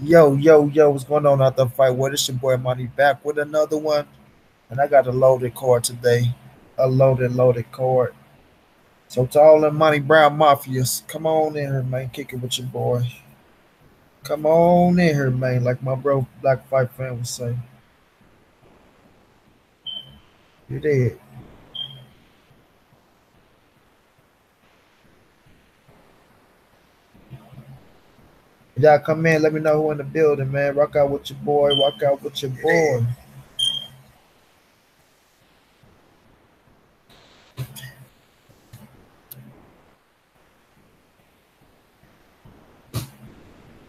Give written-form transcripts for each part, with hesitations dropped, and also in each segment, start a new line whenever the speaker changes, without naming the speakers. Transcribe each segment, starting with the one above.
Yo, yo, yo, what's going on out the fight? What is your boy Money back with another one? And I got a loaded card today. A loaded card. So to all the Money Brown Mafias, come on in here, man. Kick it with your boy. Come on in here, man. Like my bro Black Fight fan would say. You did. Y'all come in, let me know who in the building, man. Rock out with your boy. Rock out with your boy.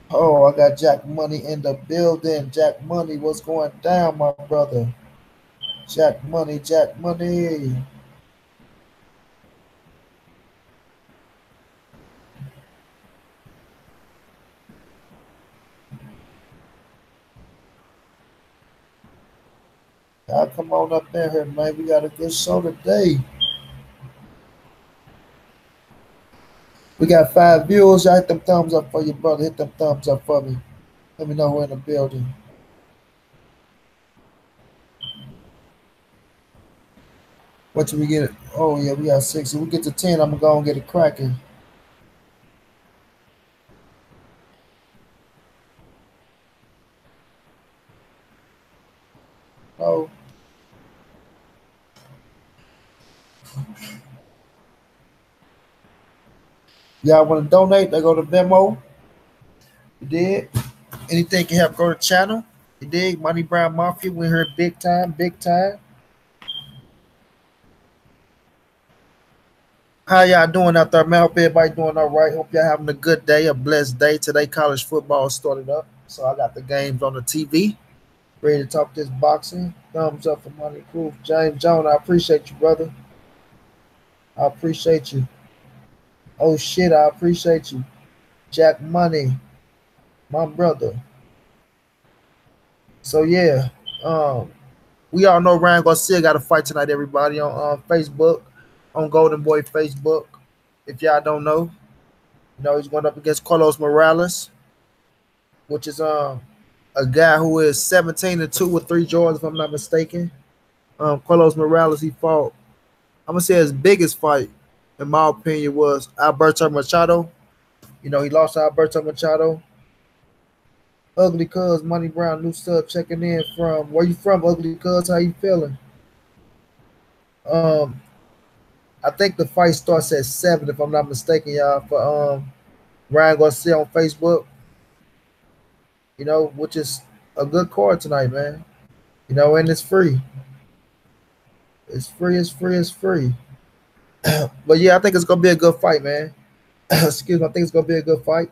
Oh, I got Jack Money in the building. Jack Money, what's going down, my brother? Jack Money, Jack Money. Y'all come on up in here, man. We got a good show today. We got 5 viewers. Y'all hit them thumbs up for your brother. Hit them thumbs up for me. Let me know who in the building. What do we get? Oh, yeah, we got 6. If we get to 10, I'm going to go and get it cracking. Oh, y'all want to donate? They go to Venmo. You did? Anything can help grow the channel. You dig? Money Brown Mafia. We here big time, big time. How y'all doing out there, man? Hope everybody doing all right. Hope y'all having a good day, a blessed day. Today, college football started up, so I got the games on the TV. Ready to talk this boxing. Thumbs up for Money Proof. James Jones, I appreciate you, brother. I appreciate you. Oh shit, I appreciate you. Jack Money, my brother. So yeah, we all know Ryan Garcia got a fight tonight, everybody, on Facebook, on Golden Boy Facebook. If y'all don't know, he's going up against Carlos Morales, which is a guy who is 17-2 with 3 draws, if I'm not mistaken. Carlos Morales, he fought. I'm gonna say his biggest fight, in my opinion, was Alberto Machado. He lost to Alberto Machado. Ugly Cuz, Money Brown, new sub checking in from where you from, Ugly Cuz? How you feeling? Um, I think the fight starts at 7, if I'm not mistaken, y'all, for Ryan Garcia on Facebook. Which is a good card tonight, man. And it's free. It's free, it's free, it's free. But yeah, I think it's gonna be a good fight, man. Excuse me, I think it's gonna be a good fight.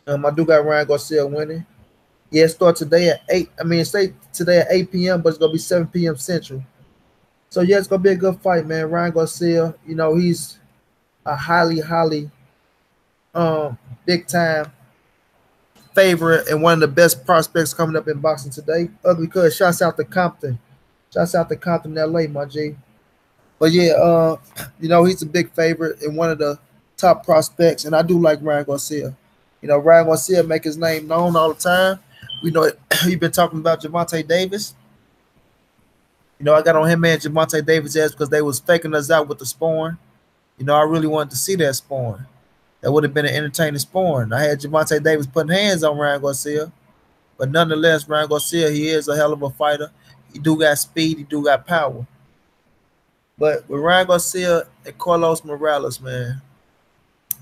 I do got Ryan Garcia winning. Yeah, it starts today at 8. I mean, say today at 8 p.m., but it's gonna be 7 p.m. Central. So yeah, it's gonna be a good fight, man. Ryan Garcia, he's a highly big time favorite and one of the best prospects coming up in boxing today. Ugly Cuz, shouts out to Compton. Shouts out to Compton, LA, my G. But yeah, he's a big favorite and one of the top prospects, and I do like Ryan Garcia. Ryan Garcia make his name known all the time. We know he's been talking about Gervonta Davis. I got on him and Gervonta Davis ass because they was faking us out with the sparring. I really wanted to see that sparring. That would have been an entertaining sparring. I had Gervonta Davis putting hands on Ryan Garcia, but nonetheless, Ryan Garcia, he is a hell of a fighter. He do got speed, he do got power. But with Ryan Garcia and Carlos Morales, man,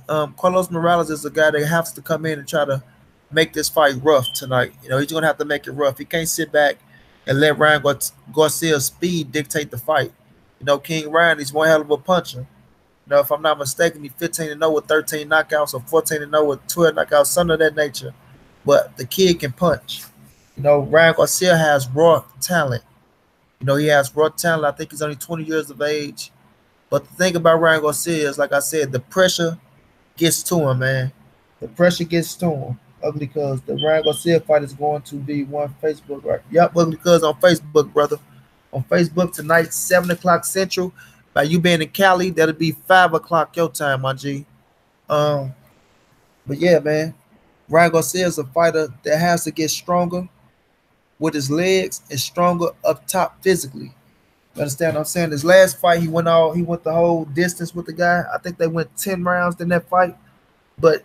Carlos Morales is a guy that has to come in and try to make this fight rough tonight. He's gonna have to make it rough. He can't sit back and let Ryan Garcia's speed dictate the fight. King Ryan, he's one hell of a puncher. If I'm not mistaken, he's 15-0 with 13 knockouts or 14-0 with 12 knockouts, something of that nature. But the kid can punch. Ryan Garcia has raw talent. He has raw talent. I think he's only 20 years of age. But the thing about Ryan Garcia is, like I said, the pressure gets to him, man. The pressure gets to him. Ugly Cuz, the Ryan Garcia fight is going to be one Facebook, right? Yep, Ugly Cuz on Facebook, brother. On Facebook tonight, 7 o'clock Central. By you being in Cali, that'll be 5 o'clock your time, my G. But yeah, man. Ryan Garcia is a fighter that has to get stronger with his legs and stronger up top physically. You understand what I'm saying? His last fight, he went the whole distance with the guy. I think they went 10 rounds in that fight, but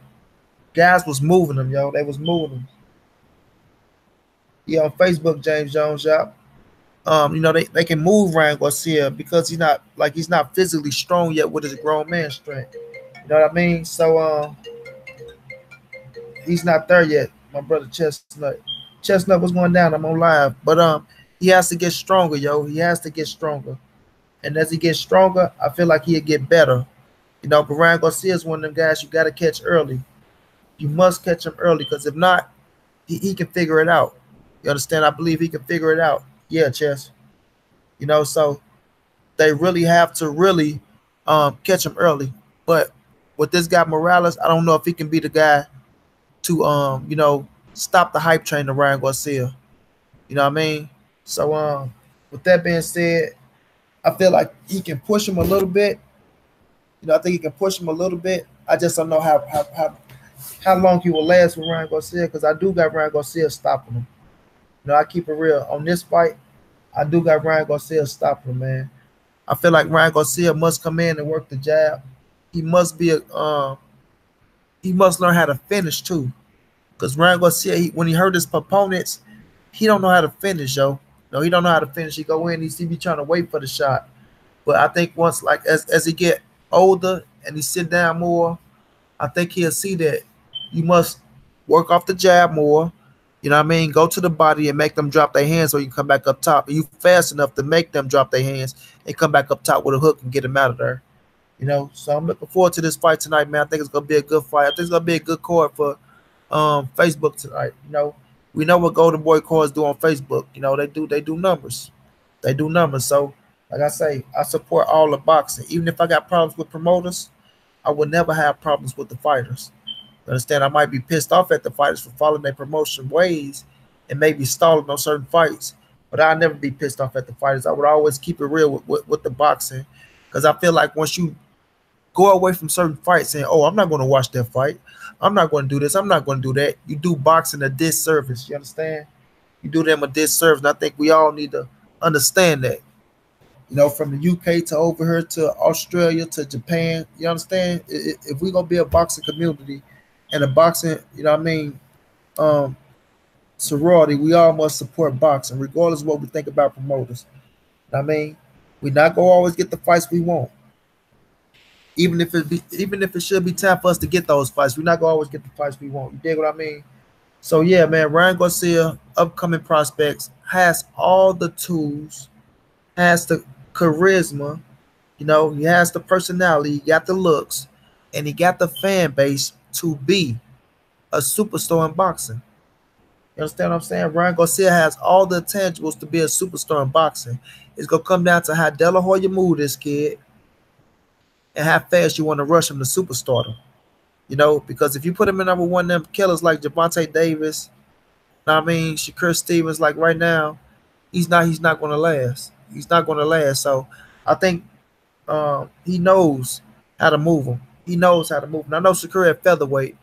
guys was moving him, yo. They was moving him. Yeah, on Facebook, James Jones, y'all. They can move Ryan Garcia because he's not physically strong yet with his grown man strength. You know what I mean? So he's not there yet. My brother Chestnut. Chestnut was going down. I'm on live. But he has to get stronger, yo. He has to get stronger. And as he gets stronger, I feel like he'll get better. But Ryan Garcia is one of them guys you gotta catch early. You must catch him early because if not, he can figure it out. You understand? I believe he can figure it out. Yeah, Chess. So they really have to really catch him early. But with this guy Morales, I don't know if he can be the guy to stop the hype train to Ryan Garcia. You know what I mean? So with that being said, I feel like he can push him a little bit. I think he can push him a little bit. I just don't know how long he will last with Ryan Garcia because I do got Ryan Garcia stopping him. I keep it real on this fight. I do got Ryan Garcia stopping him, man. I feel like Ryan Garcia must come in and work the jab. He must he must learn how to finish too. Because Ryan Garcia, when he hurt his opponents, he don't know how to finish, yo. No, he don't know how to finish. He go in, he be trying to wait for the shot. But I think once, like, as he get older and he sit down more, I think he'll see that you must work off the jab more. You know what I mean? Go to the body and make them drop their hands so you can come back up top. And you fast enough to make them drop their hands and come back up top with a hook and get them out of there. So I'm looking forward to this fight tonight, man. I think it's gonna be a good fight. I think it's gonna be a good card for Facebook tonight. We know what Golden Boy cards do on Facebook. They do numbers. They do numbers. So like I say, I support all the boxing. Even if I got problems with promoters, I would never have problems with the fighters. You understand? I might be pissed off at the fighters for following their promotion ways and maybe stalling on certain fights, but I'll never be pissed off at the fighters. I would always keep it real with the boxing because I feel like once you go away from certain fights saying, oh, I'm not going to watch that fight. I'm not going to do this. I'm not going to do that. You do boxing a disservice. You understand? You do them a disservice. And I think we all need to understand that. From the UK to over here to Australia to Japan, you understand? If we're going to be a boxing community and a boxing, sorority, we all must support boxing, regardless of what we think about promoters. We're not going to always get the fights we want. Even if it should be time for us to get those fights, we're not going to always get the fights we want. You dig what I mean? So, yeah, man, Ryan Garcia, upcoming prospects, has all the tools, has the charisma, he has the personality, he got the looks, and he got the fan base to be a superstar in boxing. You understand what I'm saying? Ryan Garcia has all the intangibles to be a superstar in boxing. It's going to come down to how De La Hoya move this kid and how fast you want to rush him to superstardom. Because if you put him in number one, them killers like Gervonta Davis, Shakur Stevens, like right now, he's not going to last. He's not going to last. So I think he knows how to move him. He knows how to move him. I know Shakur at featherweight,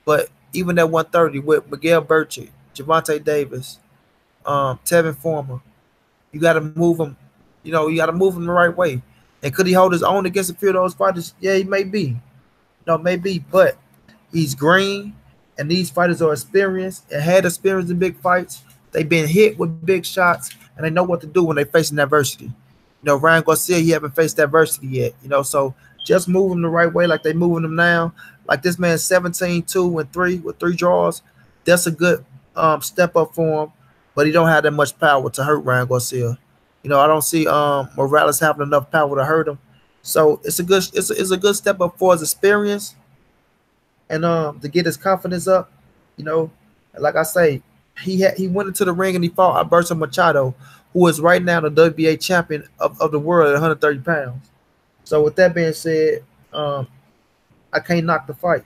but even at 130 with Miguel Burchett, Gervonta Davis, Tevin Former, you got to move him. You got to move him the right way. And could he hold his own against a few of those fighters? Yeah, he may be. Maybe, but he's green, and these fighters are experienced and had experience in big fights. They've been hit with big shots, and they know what to do when they're facing adversity. Ryan Garcia, he haven't faced adversity yet. So just move him the right way like they moving him now. Like this man 17-2-3 with 3 draws. That's a good step up for him, but he don't have that much power to hurt Ryan Garcia. I don't see Morales having enough power to hurt him. So it's a good step up for his experience and to get his confidence up. Like I say, he went into the ring and he fought Alberto Machado, who is right now the WBA champion of the world at 130 pounds. So with that being said, I can't knock the fight.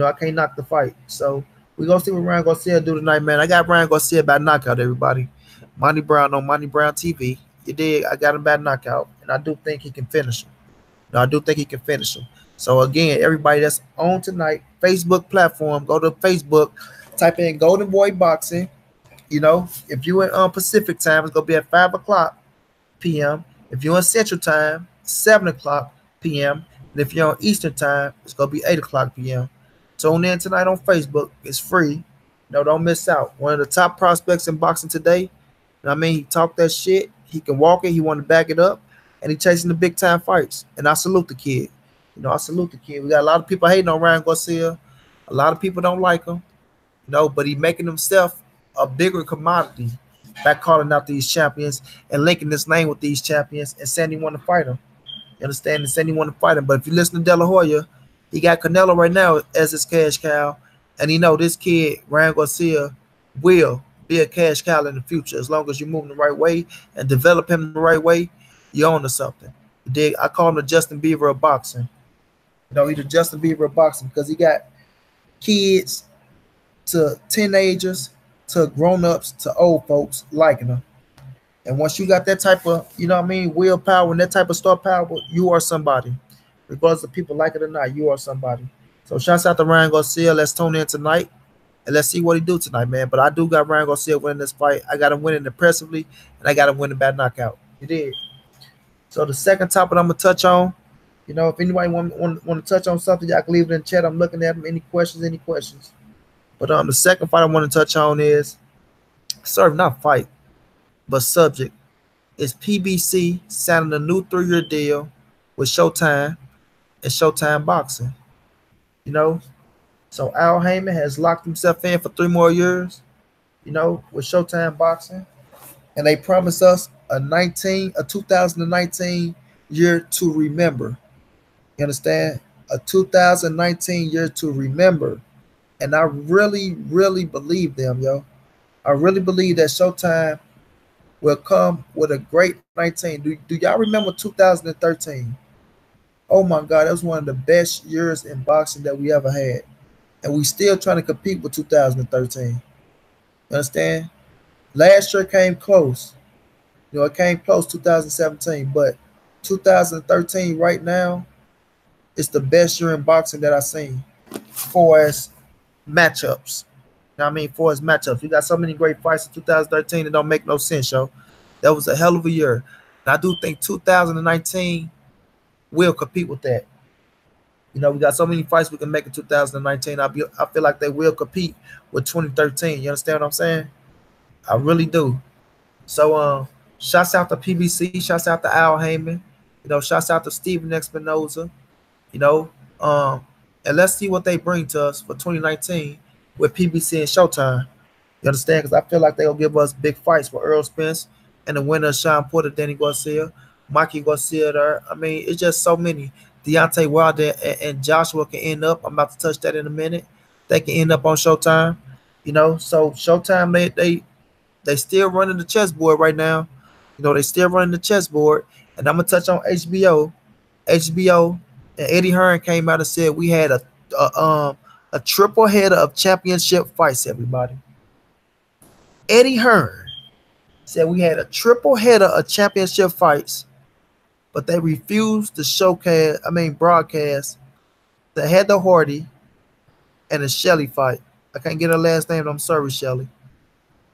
I can't knock the fight. So we're going to see what Ryan Garcia do tonight, man. I got Ryan Garcia by knockout, everybody. Monty Brown on Monty Brown TV. You dig? I got him by knockout, and I do think he can finish him. I do think he can finish him. So again, everybody that's on tonight, Facebook platform, go to Facebook, type in Golden Boy Boxing. You know, if you in Pacific time, it's gonna be at 5 o'clock p.m. If you're on Central Time, 7 o'clock p.m. And if you're on Eastern Time, it's gonna be 8 o'clock p.m. Tune in tonight on Facebook. It's free. No, don't miss out. One of the top prospects in boxing today. You know what I mean, he talked that shit. He can walk it. He want to back it up, and he chasing the big time fights. And I salute the kid. You know, I salute the kid. We got a lot of people hating on Ryan Garcia. A lot of people don't like him. You know, but he making himself a bigger commodity by calling out these champions and linking his name with these champions and saying he want to fight him. You understand? And saying he want to fight him. But if you listen to De La Hoya, he got Canelo right now as his cash cow. And you know this kid, Ryan Garcia, will be a cash cow in the future as long as you move him the right way and develop him the right way. You're on to something. You dig? I call him the Justin Bieber of boxing. You know, he's the Justin Bieber of boxing because he got kids to teenagers to grown-ups to old folks liking him. And once you got that type of, you know what I mean, willpower and that type of star power, you are somebody. Regardless of people like it or not, you are somebody. So shouts out to Ryan Garcia. Let's tune in tonight and let's see what he do tonight, man. But I do got Ryan Garcia winning this fight. I got him winning impressively, and I got him winning by knockout. He did. So the second topic I'm gonna touch on, you know, if anybody want to touch on something, y'all can leave it in the chat. I'm looking at them. Any questions? But the second fight I want to touch on is not fight, but subject is PBC signing a new 3-year deal with Showtime and Showtime Boxing. You know, so Al Heyman has locked himself in for 3 more years. You know, with Showtime Boxing, and they promised us a 2019 year to remember. You understand? A 2019 year to remember. And I really, really believe them, yo. I really believe that Showtime will come with a great 19. Do y'all remember 2013? Oh my God, that was one of the best years in boxing that we ever had. And we still trying to compete with 2013. You understand? Last year came close. You know, it came close 2017, but 2013 right now is the best year in boxing that I've seen for as matchups. You know what I mean? For his matchups. We got so many great fights in 2013 that don't make no sense, yo. That was a hell of a year. And I do think 2019 will compete with that. You know, we got so many fights we can make in 2019. I feel like they will compete with 2013. You understand what I'm saying? I really do. So shouts out to PBC, shouts out to Al Heyman, you know, shouts out to Steven Espinoza, you know, and let's see what they bring to us for 2019 with PBC and Showtime. You understand? Because I feel like they'll give us big fights for Earl Spence and the winner, Shawn Porter, Danny Garcia, Mikey Garcia there. I mean, it's just so many. Deontay Wilder and Joshua can end up. I'm about to touch that in a minute. They can end up on Showtime. You know, so Showtime, they still running the chessboard right now. You know, they still running the chessboard. And I'm gonna touch on HBO. HBO and Eddie Hearn came out and said we had a triple header of championship fights, everybody. Eddie Hearn said we had a triple header of championship fights, but they refused to broadcast the Heather Hardy and the Shelley fight. I can't get her last name, I'm sorry, Shelley.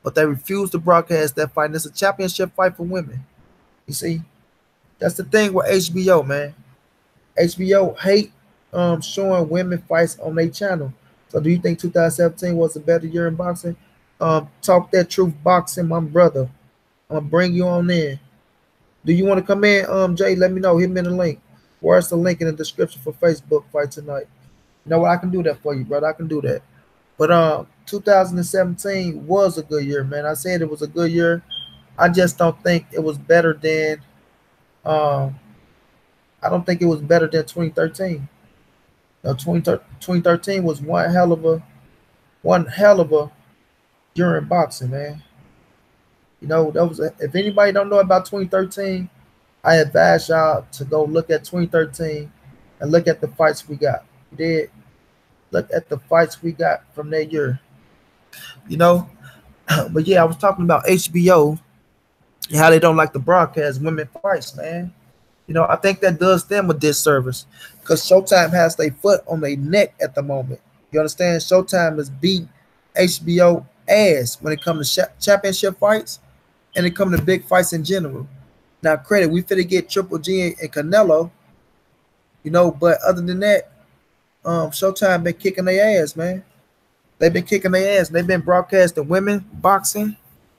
But they refused to broadcast that fight, and it's a championship fight for women. You see, that's the thing with HBO, man. HBO hate showing women fights on their channel. So do you think 2017 was a better year in boxing? Talk that truth boxing, my brother. I'm gonna bring you on in. Do you want to come in, Jay? Let me know. Hit me in the link. Where's the link in the description for Facebook fight tonight? You know what? I can do that for you, brother. I can do that. But 2017 was a good year, man. I said it was a good year. I just don't think it was better than I don't think it was better than 2013. Now, 2013 was one hell of a year in boxing, man. You know, if anybody don't know about 2013, I advise y'all to go look at 2013 and look at the fights we got. You did. Look at the fights we got from that year. You know, but yeah, I was talking about HBO and how they don't like to broadcast women fights, man. I think that does them a disservice because Showtime has their foot on their neck at the moment. You understand? Showtime is beating HBO ass when it comes to championship fights and it comes to big fights in general. Now, credit, we finna get Triple G and Canelo, but other than that, Showtime been kicking their ass, man. They've been kicking their ass. They've been broadcasting women boxing,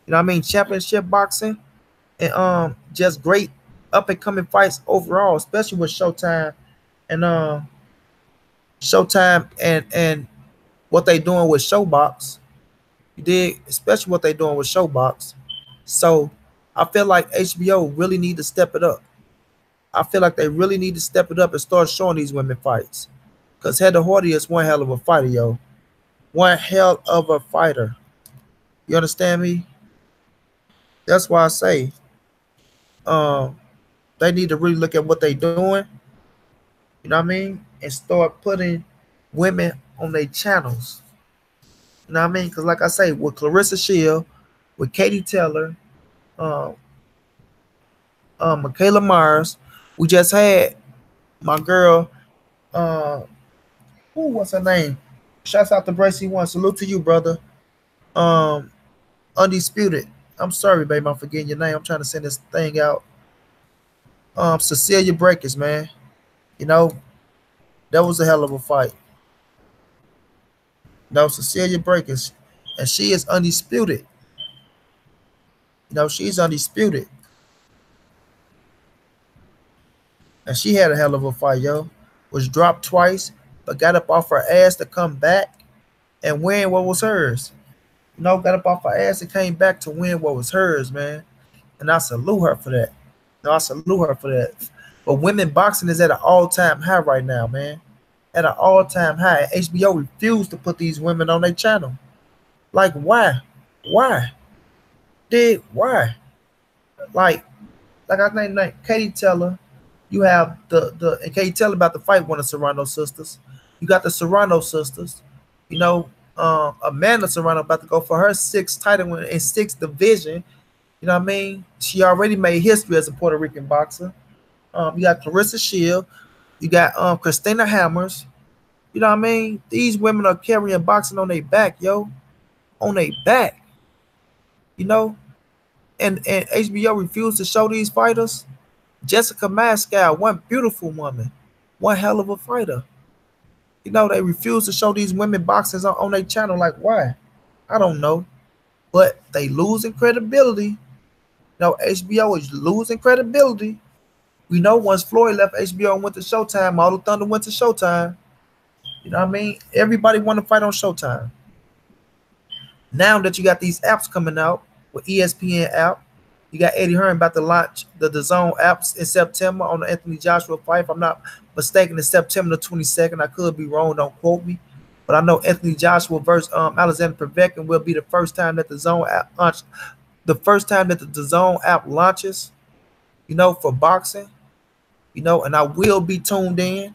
championship boxing, and just great up and coming fights overall, especially with and Showtime and what they doing with Showbox. You did, especially what they doing with Showbox. So I feel like HBO really need to step it up. I feel like they really need to step it up and start showing these women fights. Cause Heather Hardy is one hell of a fighter, yo. One hell of a fighter. You understand me? That's why I say, um, they need to really look at what they doing. You know what I mean? And start putting women on their channels. You know what I mean? Because like I say, with Clarissa Shield, with Katie Taylor, um, Michaela Myers, we just had my girl, uh, who what's her name? Shouts out to Bracy One. Salute to you, brother. Um, Undisputed. I'm sorry, baby, I'm forgetting your name. I'm trying to send this thing out. Cecilia Breakers, man. You know, that was a hell of a fight. No, Cecilia Breakers. And she is undisputed. She's undisputed. And she had a hell of a fight, yo. Was dropped twice, but got up off her ass to come back and win what was hers. Got up off her ass and came back to win what was hers, man. And I salute her for that. No, I salute her for that. But women boxing is at an all-time high right now, man. At an all-time high. HBO refused to put these women on their channel. Like, why? Why? Why? Like I think like Katie Taylor, you have and Katie Taylor about to fight one of Serrano sisters. You got the Serrano sisters. Amanda Serrano about to go for her sixth title in sixth division. You know what I mean? She already made history as a Puerto Rican boxer. You got Clarissa Shield. You got Christina Hammers. You know what I mean? These women are carrying boxing on their back, yo. On their back. And HBO refused to show these fighters. Jessica Mascal, one beautiful woman. One hell of a fighter. They refuse to show these women boxers on their channel. Like, why? I don't know. But they losing credibility. HBO is losing credibility. We know once Floyd left HBO and went to Showtime, all the thunder went to Showtime. You know what I mean? Everybody want to fight on Showtime. Now that you got these apps coming out with ESPN app, you got Eddie Hearn about to launch the DAZN apps in September on the Anthony Joshua fight. If I'm not mistaken, it's September the 22nd. I could be wrong. Don't quote me. But I know Anthony Joshua versus Alexander Povetkin will be the first time that the DAZN app launch, the first time that the DAZN app launches, for boxing. And I will be tuned in.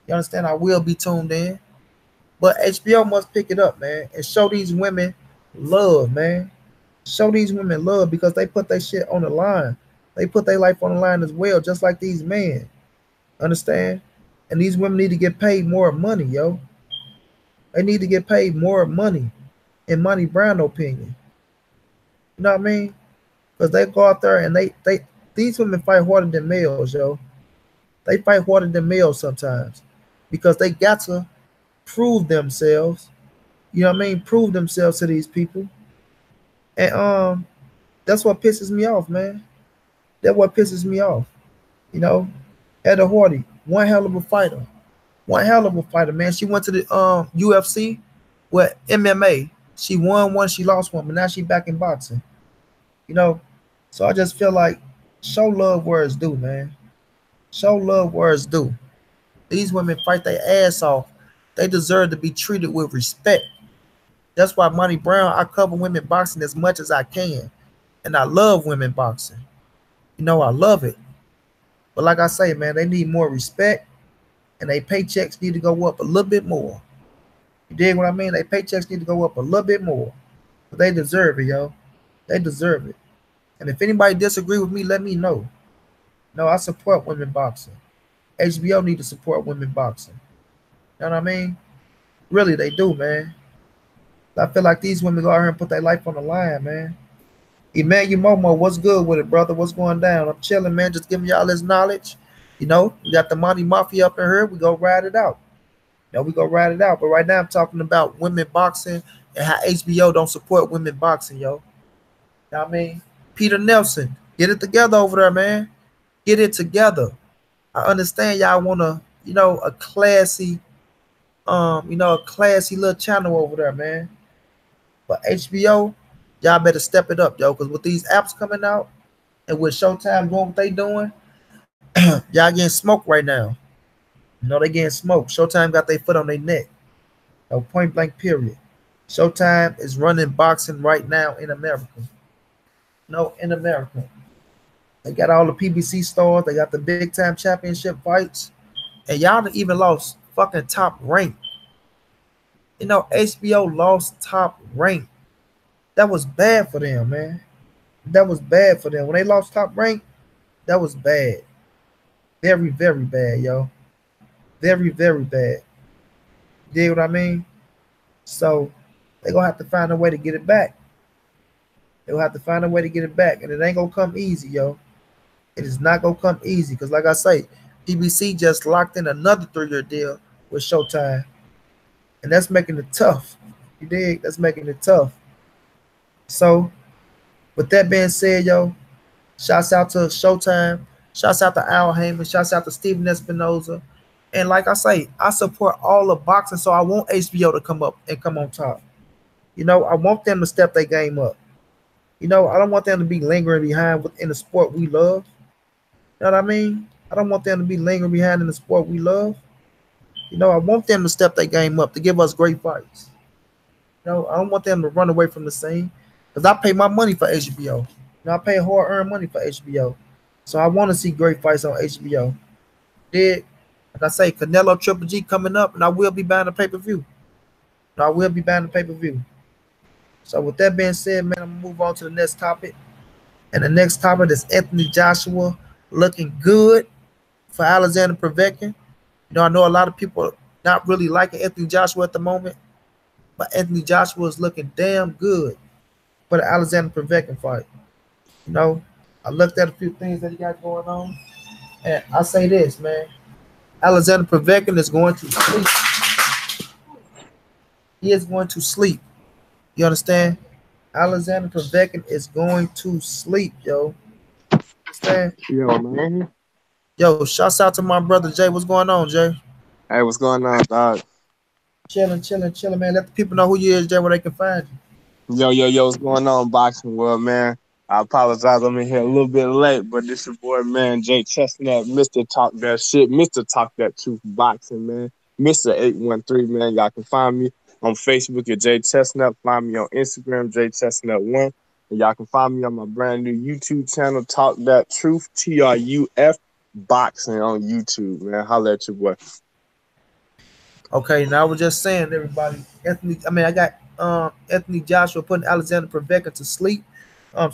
You understand? I will be tuned in. But HBO must pick it up, man, and show these women love, man. Show these women love because they put their shit on the line. They put their life on the line as well, just like these men. Understand? And these women need to get paid more money, yo. They need to get paid more money, in Monty Brown's opinion. You know what I mean? Because they go out there and these women fight harder than males, yo. They fight harder than males sometimes because they got to prove themselves. You know what I mean? Prove themselves to these people. And that's what pisses me off, man. That's what pisses me off. Heather Hardy, one hell of a fighter. One hell of a fighter, man. She went to the UFC with MMA. She won one, she lost one, but now she back in boxing. So I just feel like show love where it's due, man. Show love where it's due. These women fight their ass off. They deserve to be treated with respect. That's why Monty Brown, I cover women boxing as much as I can. And I love women boxing. I love it. But like I say, man, they need more respect. And their paychecks need to go up a little bit more. You dig what I mean? Their paychecks need to go up a little bit more. But they deserve it, yo. They deserve it. And if anybody disagree with me, let me know. No, I support women boxing. HBO need to support women boxing. You know what I mean? Really, they do, man. I feel like these women go out here and put their life on the line, man. Emmanuel Momo, what's good with it, brother? What's going down? I'm chilling, man. Just giving y'all this knowledge. You know, we got the Money Mafia up in here. We go ride it out. You know, we go ride it out. But right now, I'm talking about women boxing and how HBO don't support women boxing, yo. You know what I mean? Peter Nelson, get it together over there, man. Get it together. I understand y'all want to, a classy, a classy little channel over there, man. But HBO, y'all better step it up, yo, because with these apps coming out and with Showtime doing what they doing, y'all getting smoked right now. They getting smoked. Showtime got their foot on their neck. No, point blank, period. Showtime is running boxing right now in America. No, in America. They got all the PBC stars. They got the big time championship fights. And y'all even lost fucking top rank. HBO lost top rank. That was bad for them, man. That was bad for them. When they lost top rank, that was bad. Very, very bad, yo. Very, very bad. You dig what I mean? So they're going to have to find a way to get it back. They'll have to find a way to get it back. And it ain't going to come easy, yo. It is not going to come easy. Because like I say, PBC just locked in another 3-year deal with Showtime. And that's making it tough. You dig? That's making it tough. So, with that being said, yo, shouts out to Showtime. Shouts out to Al Heyman. Shouts out to Steven Espinoza. And like I say, I support all of boxing, so I want HBO to come up and come on top. I want them to step their game up. I don't want them to be lingering behind within the sport we love. You know what I mean? I don't want them to be lingering behind in the sport we love. I want them to step their game up, to give us great fights. I don't want them to run away from the scene. Because I pay my money for HBO. I pay hard-earned money for HBO. So I want to see great fights on HBO. Like I say, Canelo Triple G coming up, and I will be buying the pay-per-view. I will be buying the pay-per-view. So with that being said, man, I'm going to move on to the next topic. And the next topic is Anthony Joshua looking good for Alexander Povetkin. I know a lot of people not really liking Anthony Joshua at the moment, but Anthony Joshua is looking damn good for the Alexander Povetkin fight. I looked at a few things that he got going on, and I say this, man. Alexander Povetkin is going to sleep. He is going to sleep. You understand? Alexander Povetkin is going to sleep, yo. Understand?
Yo, man.
Yo, shouts out to my brother Jay. What's going on, Jay?
Hey, what's going on, dog?
Chilling, man. Let the people know who you is, Jay, where they can find you.
Yo, what's going on, boxing world, man? I apologize, I'm in here a little bit late, but this your boy, man, Jay Chestnut, Mr. Talk That Shit, Mr. Talk That Truth Boxing, man, Mr. 813, man. Y'all can find me on Facebook at Jay Chestnut. Find me on Instagram, Jay Chestnut1. And y'all can find me on my brand new YouTube channel, Talk That Truth, TRUF Boxing on YouTube, man. Holla at your boy.
Okay, now I was just saying, everybody, I got Anthony Joshua putting Alexander Povetkin to sleep.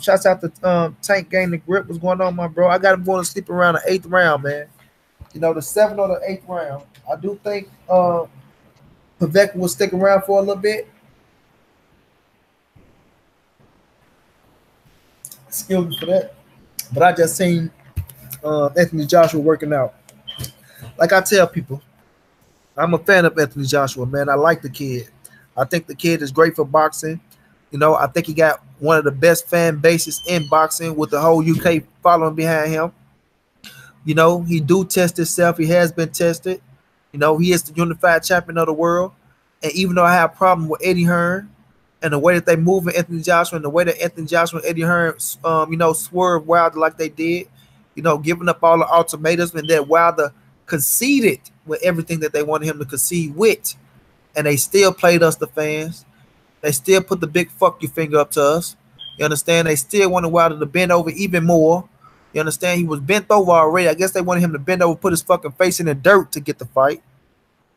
Shouts out to Tank Gang the Grip. What's going on, my bro? I got him going to sleep around the 8th round, man. The 7th or the 8th round. I do think Povetkin will stick around for a little bit. Excuse me for that. But I just seen Anthony Joshua working out. Like I tell people, I'm a fan of Anthony Joshua, man. I like the kid. I think the kid is great for boxing. I think he got one of the best fan bases in boxing with the whole UK following behind him. He do test himself. He has been tested. He is the unified champion of the world. And even though I have a problem with Eddie Hearn and the way that they move in Anthony Joshua and the way that Anthony Joshua and Eddie Hearn, swerve Wilder like they did, giving up all the ultimatums, and that Wilder conceded with everything that they wanted him to concede with. And they still played us, the fans. They still put the big fuck you finger up to us. You understand? They still wanted Wilder to bend over even more. You understand? He was bent over already. I guess they wanted him to bend over, put his fucking face in the dirt to get the fight.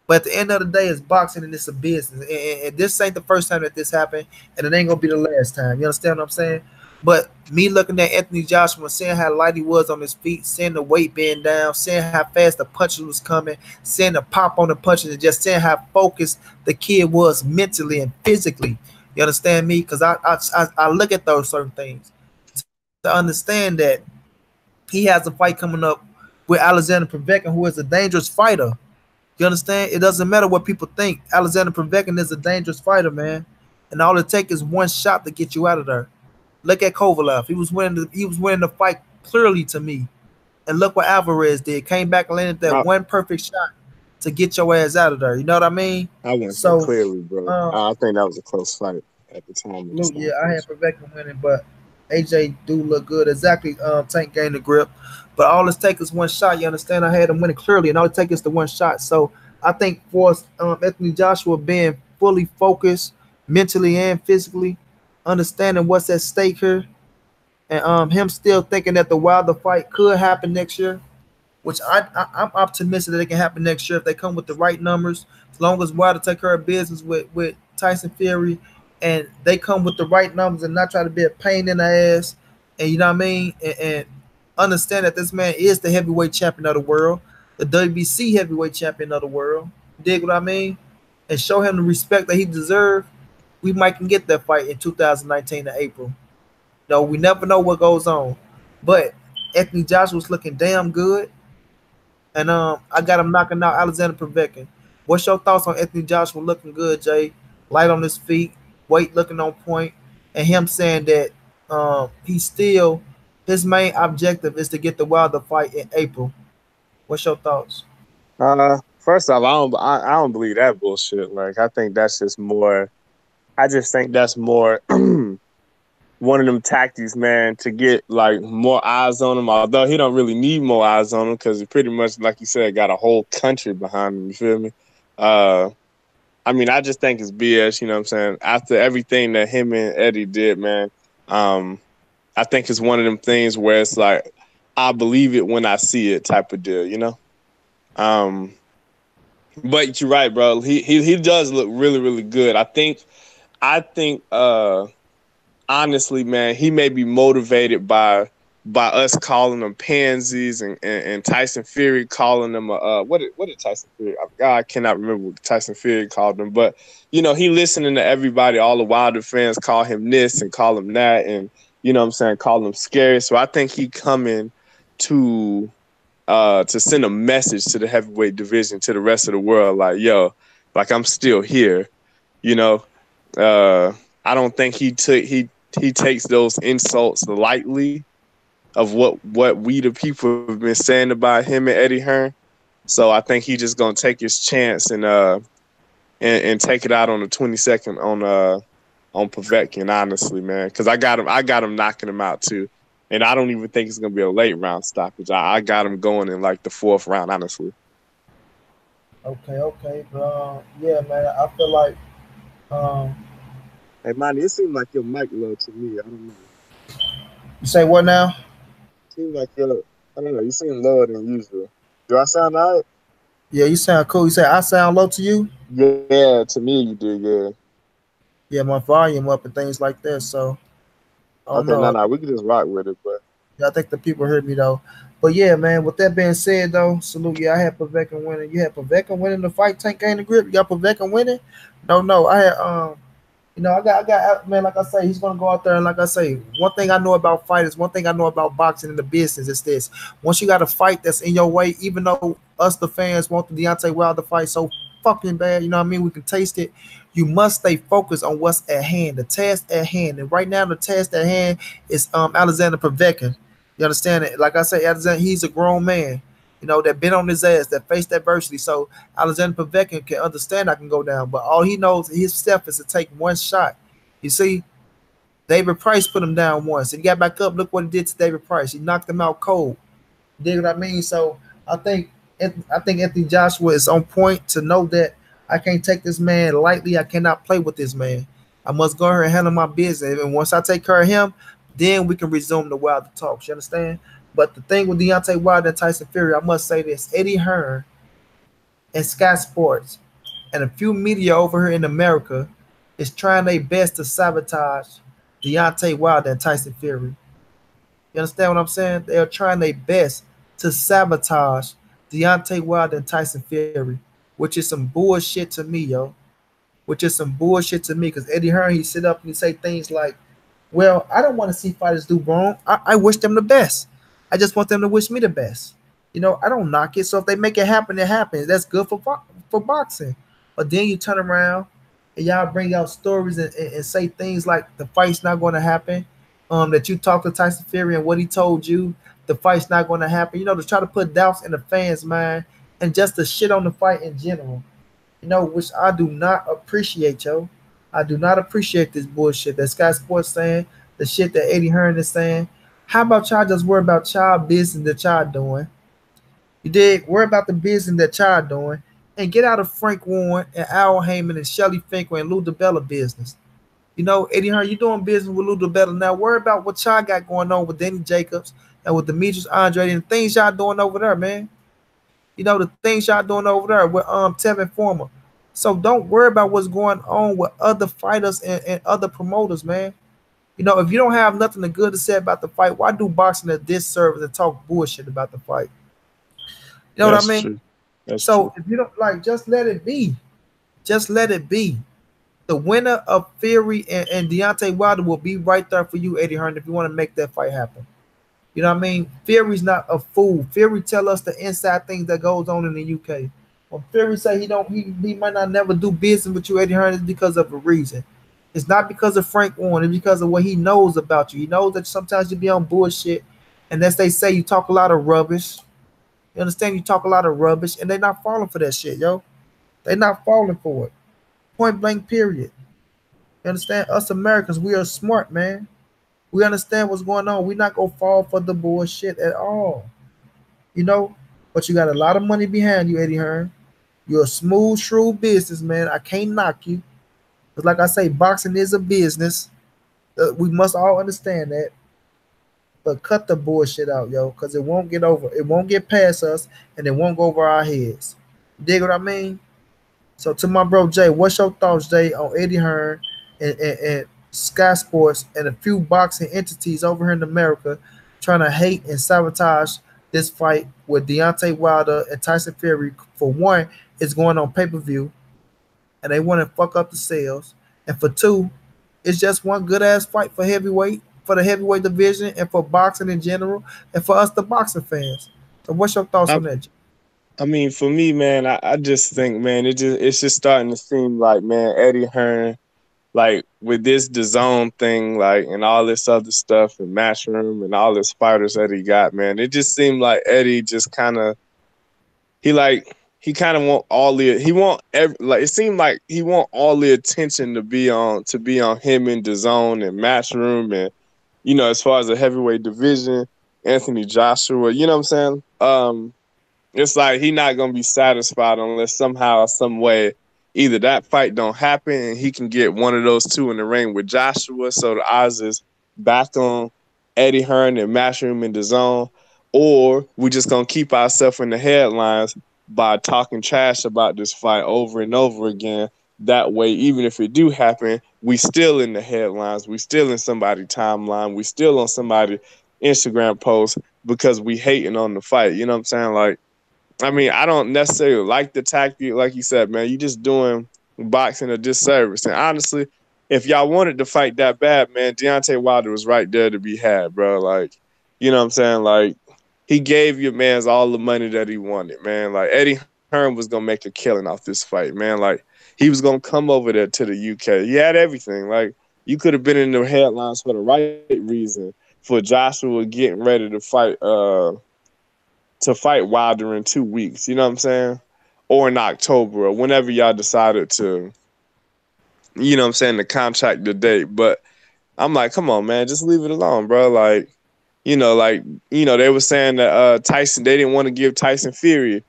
But at the end of the day, it's boxing and it's a business. And this ain't the first time that this happened, and it ain't going to be the last time. You understand what I'm saying? But me looking at Anthony Joshua, seeing how light he was on his feet, seeing the weight being down, seeing how fast the punches was coming, seeing the pop on the punches, and just seeing how focused the kid was mentally and physically. You understand me? Because I look at those certain things to understand that he has a fight coming up with Alexander Povetkin, who is a dangerous fighter. You understand? It doesn't matter what people think. Alexander Povetkin is a dangerous fighter, man. And all it takes is one shot to get you out of there. Look at Kovalev. He was winning the fight clearly to me. And look what Alvarez did. Came back and landed that
I,
one perfect shot to get your ass out of there. You know what I mean?
I wouldn't say
So
clearly, bro.
um
I think that was a close fight at the time of the
look, yeah,
start.
I had Povetkin winning, but AJ do look good. Exactly, Tank gained the grip. But all it takes is one shot. You understand? I had him winning clearly, and all it takes is the one shot. So I think for Anthony Joshua being fully focused mentally and physically, understanding what's at stake here, and him still thinking that the Wilder fight could happen next year, which I'm optimistic that it can happen next year if they come with the right numbers. As long as Wilder take care of business with Tyson Fury, and they come with the right numbers and not try to be a pain in the ass, and you know what I mean, and understand that this man is the heavyweight champion of the world, the WBC heavyweight champion of the world. Dig what I mean? And show him the respect that he deserves. We might can get that fight in 2019 in April. No, we never know what goes on. But Anthony Joshua's looking damn good. And I got him knocking out Alexander Povetkin. What's your thoughts on Anthony Joshua looking good, Jay? Light on his feet, weight looking on point, and him saying that he's still his main objective is to get the Wilder fight in April. What's your thoughts?
First off, I don't believe that bullshit. Like, I think that's just more. I just think that's more one of them tactics, man, to get like more eyes on him. Although he don't really need more eyes on him because he pretty much, like you said, got a whole country behind him. You feel me? Uh, I mean, I just think it's BS. You know what I'm saying? After everything that him and Eddie did, man, um, I think it's one of them things where it's like I believe it when I see it type of deal. You know? Um, but you're right, bro. He does look really really good. I think honestly, man, he may be motivated by us calling them pansies and Tyson Fury calling them what did Tyson Fury? I cannot remember what Tyson Fury called them, but you know he listening to everybody. All the Wilder fans call him this and call him that, and you know what I'm saying, call him scary. So I think he coming to to send a message to the heavyweight division, to the rest of the world, like yo, like I'm still here. You know, uh, I don't think he takes those insults lightly of what we the people have been saying about him and Eddie Hearn. So I think he just gonna take his chance and take it out on the 22nd on Povetkin, honestly, man. Because I got him knocking him out too. And I don't even think it's gonna be a late round stoppage. I got him going in like the fourth round, honestly.
Okay, okay, yeah, man. I feel like um,
Hey, man, it seems like your mic low to me. I don't know.
you say what now?
Seems like you're, I don't know. You seem lower than usual. Do I sound all right?
Yeah, you sound cool. You say I sound low to you?
Yeah, to me you do. Yeah.
Yeah, my volume up and things like that. So I don't
Okay, no,
know.
no, we can just rock with it, but
Yeah, I think the people heard me though. But yeah, man. With that being said, though, salute. Yeah, I had Povetkin winning. You had Povetkin winning the fight. Tank gained the grip. You got Povetkin winning. No, no. I had man. Like I say, he's gonna go out there and like I say, one thing I know about fighters, one thing I know about boxing in the business is this: once you got a fight that's in your way, even though us the fans want the Deontay Wilder fight so fucking bad, you know what I mean? We can taste it. You must stay focused on what's at hand, the task at hand, and right now the task at hand is Alexander Povetkin. You understand it? Like I say, Alexander, he's a grown man. You know, that been on his ass, that faced adversity. So Alexander Povetkin can understand I can go down, but all he knows his step is to take one shot. You see, David Price put him down once. And he got back up. Look what he did to David Price. He knocked him out cold. You dig what I mean? So I think I think Anthony Joshua is on point to know that I can't take this man lightly. I cannot play with this man. I must go ahead and handle my business. And once I take care of him, then we can resume the Wilder talks. You understand? But the thing with Deontay Wilder and Tyson Fury, I must say this: Eddie Hearn and Sky Sports and a few media over here in America is trying their best to sabotage Deontay Wilder and Tyson Fury. You understand what I'm saying? They are trying their best to sabotage Deontay Wilder and Tyson Fury, which is some bullshit to me, yo. Which is some bullshit to me because Eddie Hearn, he sit up and he say things like, well, I don't want to see fighters do wrong. I wish them the best. I just want them to wish me the best. I don't knock it. So if they make it happen, it happens. That's good for boxing. But then you turn around and y'all bring out stories and say things like the fight's not going to happen. That you talked to Tyson Fury and what he told you, the fight's not going to happen. To try to put doubts in the fans' mind and just to shit on the fight in general. Which I do not appreciate, yo. I do not appreciate this bullshit that Sky Sports saying, the shit that Eddie Hearn is saying. How about y'all just worry about child business that y'all doing? You dig? Worry about the business that y'all doing and get out of Frank Warren and Al Heyman and Shelly Finkel and Lou DiBella business. Eddie Hearn, you doing business with Lou DiBella now. Worry about what y'all got going on with Danny Jacobs and with Demetrius Andre and the things y'all doing over there, man. The things y'all doing over there with Tevin Former. So don't worry about what's going on with other fighters and other promoters, man. If you don't have nothing good to say about the fight, why do boxing a disservice and talk bullshit about the fight? You know what I
That's
mean?
true. That's
So
true.
if you don't like, just let it be. Just let it be. The winner of Fury and Deontay Wilder will be right there for you, Eddie Hearn, if you want to make that fight happen. You know what I mean? Fury's not a fool. Fury tell us the inside things that goes on in the UK. When Fury say he might not never do business with you, Eddie Hearn, is because of a reason. It's not because of Frank Warren. It's because of what he knows about you. He knows that sometimes you be on bullshit, and as they say, you talk a lot of rubbish. You understand? You talk a lot of rubbish, and they're not falling for that shit, yo. They're not falling for it. Point blank, period. You understand? Us Americans, we are smart, man. We understand what's going on. We're not gonna fall for the bullshit at all. You know, but you got a lot of money behind you, Eddie Hearn. You're a smooth, shrewd businessman. I can't knock you. But like I say, boxing is a business. We must all understand that. But cut the bullshit out, yo, because it won't get over. It won't get past us, and it won't go over our heads. You dig what I mean? So to my bro Jay, what's your thoughts, Jay, on Eddie Hearn and Sky Sports and a few boxing entities over here in America trying to hate and sabotage this fight with Deontay Wilder and Tyson Fury? For one, it's going on pay-per-view, and they want to fuck up the sales. And for two, it's just one good ass fight for heavyweight, for the heavyweight division, and for boxing in general, and for us the boxing fans. So what's your thoughts
I,
on that, Jay?
I mean, for me, man, I just think, man, it's just starting to seem like, man, Eddie Hearn, like with this DAZN thing, like and all this other stuff and Matchroom and all this fighters that he got, man, it just seemed like Eddie just kind of he kind of want all the he want every, like it seemed like he want all the attention to be on him in DAZN and Matchroom and as far as the heavyweight division, Anthony Joshua, you know what I'm saying? It's like he not gonna be satisfied unless somehow, some way, either that fight don't happen and he can get one of those two in the ring with Joshua, so the odds is back on Eddie Hearn and Matchroom in the zone, or we just gonna keep ourselves in the headlines by talking trash about this fight over and over again. That way, even if it do happen, we still in the headlines, we still in somebody's timeline, we still on somebody's Instagram post because we hating on the fight. You know what I'm saying? Like, I mean, I don't necessarily like the tactic, like you said, man. You just doing boxing a disservice. And honestly, if y'all wanted to fight that bad, man, Deontay Wilder was right there to be had, bro. Like, you know what I'm saying? Like, he gave your man's all the money that he wanted, man. Like, Eddie Hearn was gonna make a killing off this fight, man. Like, he was gonna come over there to the UK. He had everything. Like, you could have been in the headlines for the right reason for Joshua getting ready to fight Wilder in 2 weeks. You know what I'm saying? Or in October or whenever y'all decided to, you know what I'm saying, to contract the date. But I'm like, come on, man, just leave it alone, bro. They were saying that Tyson, they didn't want to give Tyson Fury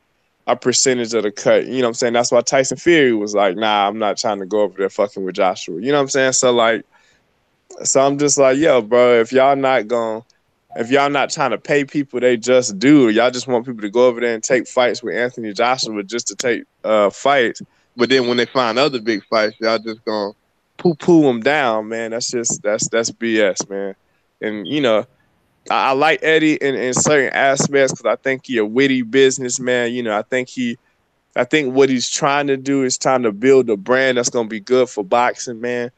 a percentage of the cut. You know what I'm saying? That's why Tyson Fury was like, nah, I'm not trying to go over there fucking with Joshua. You know what I'm saying? So I'm just like, yo, bro, if y'all not trying to pay people they just do, y'all just want people to go over there and take fights with Anthony Joshua just to take fights. But then when they find other big fights, y'all just gonna poo him down, man. That's BS, man. And I like Eddie in certain aspects because I think he a witty businessman. I think what he's trying to do is trying to build a brand that's gonna be good for boxing, man.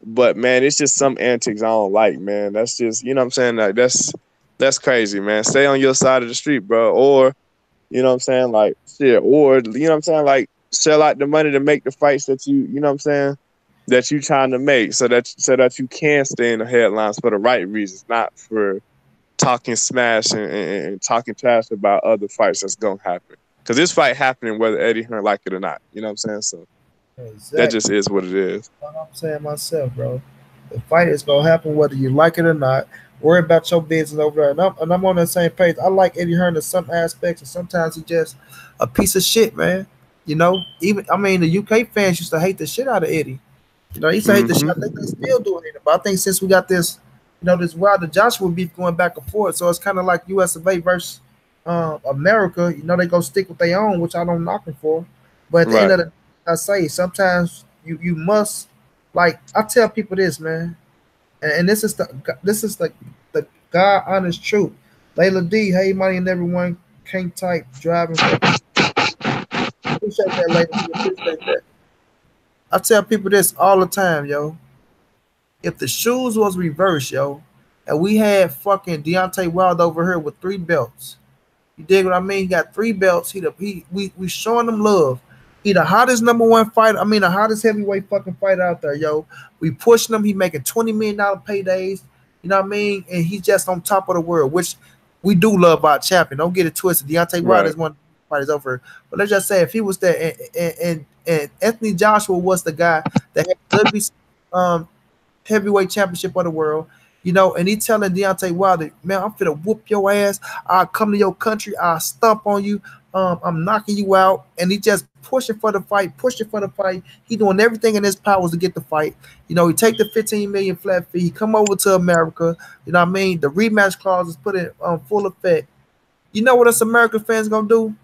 But man, it's just some antics I don't like, man. That's just what I'm saying. Like that's crazy, man. Stay on your side of the street, bro. Or you know what I'm saying, like shit. Or what I'm saying, like sell out the money to make the fights that you know what I'm saying, that you trying to make, so that you can stay in the headlines for the right reasons, not for talking smash and talking trash about other fights that's gonna happen. Because this fight happening whether Eddie Hearn like it or not. You know what I'm saying? So that just
Exactly.
is what it is.
What I'm saying myself, bro. The fight is gonna happen whether you like it or not. Worry about your business over there. And I'm on the same page. I like Eddie Hearn in some aspects, and sometimes he's just a piece of shit, man. Even I mean the UK fans used to hate the shit out of Eddie. He used to hate the shit. I think they
Mm-hmm.
still doing it. But I think since we got this, this Wilder Joshua beef going back and forth, so it's kind of like US of A versus America. They go stick with their own, which I don't knock them for. But at the end
Right.
of the day, I say sometimes you must, like, I tell people this, man, and this is the God honest truth. Layla D, hey money and everyone can't type driving for appreciate that, Layla D, appreciate that. I tell people this all the time, yo. If the shoes was reversed, yo, and we had fucking Deontay Wilder over here with 3 belts, you dig what I mean? He got 3 belts. We showing him love. He the hottest #1 fighter. I mean, the hottest heavyweight fucking fighter out there, yo. We pushing him. He making $20 million paydays. You know what I mean? And he's just on top of the world, which we do love our champion. Don't get it twisted. Deontay Wilder
Right.
is one of the fighters over here. But let's just say if he was there, and Anthony Joshua was the guy that had WWE heavyweight championship of the world, and he telling Deontay Wilder, man, I'm finna whoop your ass. I'll come to your country. I'll stomp on you. I'm knocking you out. And he just pushing for the fight, pushing for the fight. He doing everything in his powers to get the fight. He take the 15 million flat fee. He come over to America. You know what I mean? The rematch clause is put in full effect. You know what us American fans gonna do?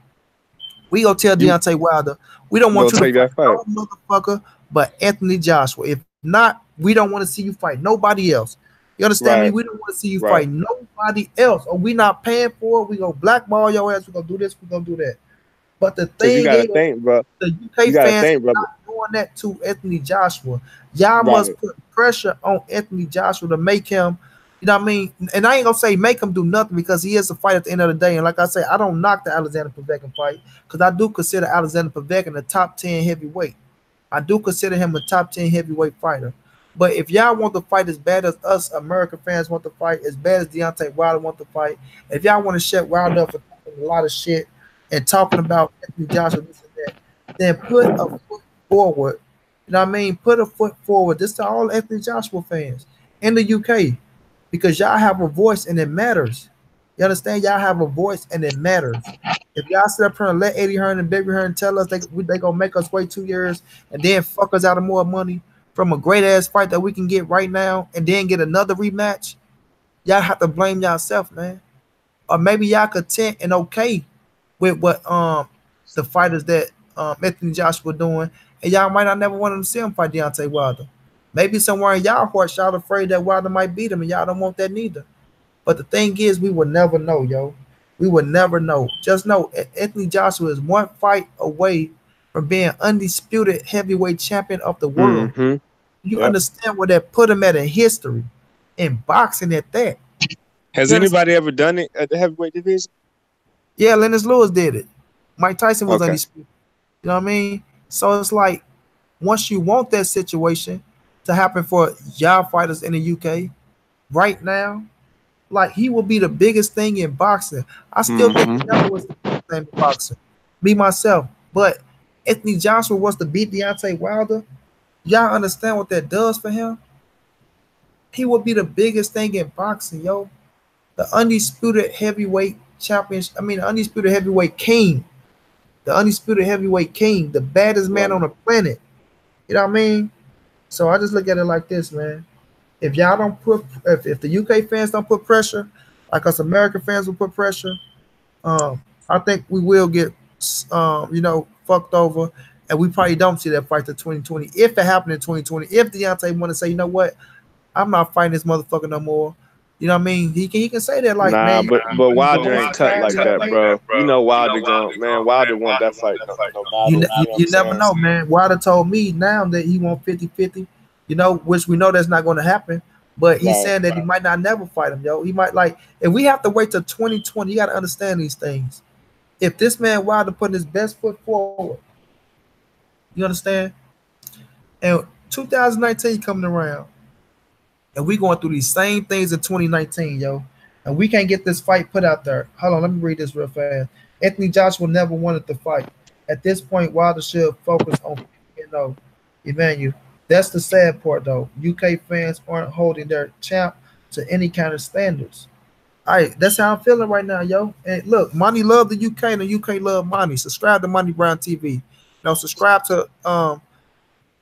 We gonna tell
You
Deontay Wilder, we don't want
gonna
you to
take
fight
that fight.
no motherfucker but Anthony Joshua. If not, we don't want to see you fight nobody else. You understand me?
Right.
We don't want to see you
Right.
fight nobody else. Or we not paying for it. We gonna blackball your ass. We gonna do this. We gonna do that. But the
Cause you
thing
gotta
is,
think, bro.
the UK
You gotta
fans
think, brother.
not doing that to Anthony Joshua. Y'all
Right.
must put pressure on Anthony Joshua to make him, you know what I mean? And I ain't gonna say make him do nothing because he is a fight at the end of the day. And like I say, I don't knock the Alexander Povetkin fight because I do consider Alexander Povetkin a top 10 heavyweight. I do consider him a top 10 heavyweight fighter. But if y'all want to fight as bad as us American fans want to fight, as bad as Deontay Wilder want to fight, if y'all want to shut Wilder up for talking a lot of shit and talking about Anthony Joshua, this and that, then put a foot forward. You know what I mean? Put a foot forward. This to all Anthony Joshua fans in the UK because y'all have a voice and it matters. You understand? Y'all have a voice and it matters. If y'all sit up here and let Eddie Hearn and Baby Hearn tell us they gonna make us wait 2 years and then fuck us out of more money from a great ass fight that we can get right now and then get another rematch, y'all have to blame yourself, man. Or maybe y'all content and okay with what the fighters that Anthony Joshua doing, and y'all might not never want to see him fight Deontay Wilder. Maybe somewhere in y'all heart, y'all afraid that Wilder might beat him, and y'all don't want that neither. But the thing is, we will never know, yo. We will never know. Just know Anthony Joshua is one fight away from being undisputed heavyweight champion of the world.
Mm-hmm.
You
Yep.
understand where that put him at in history, in boxing at that.
Has
You understand?
anybody ever done it at the heavyweight division?
Yeah, Lennox Lewis did it. Mike Tyson was
Okay.
undisputed. You know what I mean? So it's like once you want that situation to happen for y'all fighters in the UK right now, like he will be the biggest thing in boxing. I still think Canelo
Mm-hmm.
was the biggest thing in boxing. Me myself, but Anthony Joshua was to beat Deontay Wilder. Y'all understand what that does for him? He will be the biggest thing in boxing, yo. The undisputed heavyweight champion. I mean, the undisputed heavyweight king. The undisputed heavyweight king. The baddest man
Right.
on the planet. You know what I mean? So I just look at it like this, man. If y'all don't put, if the UK fans don't put pressure, like us American fans will put pressure, I think we will get, fucked over, And we probably don't see that fight to 2020. If it happened in 2020, if Deontay want to say, you know what, I'm not fighting this motherfucker no more. You know what I mean? He can say that like,
Nah,
man,
but
you
Wilder
know,
ain't cut like that, bro. You know Wilder going man. Wilder want that fight no matter. You know what I'm
you never
saying?
know, man. Wilder told me now that he want 50-50, you know, which we know that's not going to happen. But he's
Right,
saying that he might not never fight him, yo. He might like, if we have to wait till 2020, you got to understand these things. If this man Wilder putting his best foot forward, you understand? And 2019 coming around, and we going through these same things in 2019, yo. And we can't get this fight put out there. Hold on, let me read this real fast. Anthony Joshua never wanted to fight. At this point, Wilder should focus on, Emmanuel. That's the sad part, though. UK fans aren't holding their champ to any kind of standards. All right, that's how I'm feeling right now, yo. And look, Monty love the UK, and the UK love Monty. Subscribe to Monty Brown TV. Subscribe to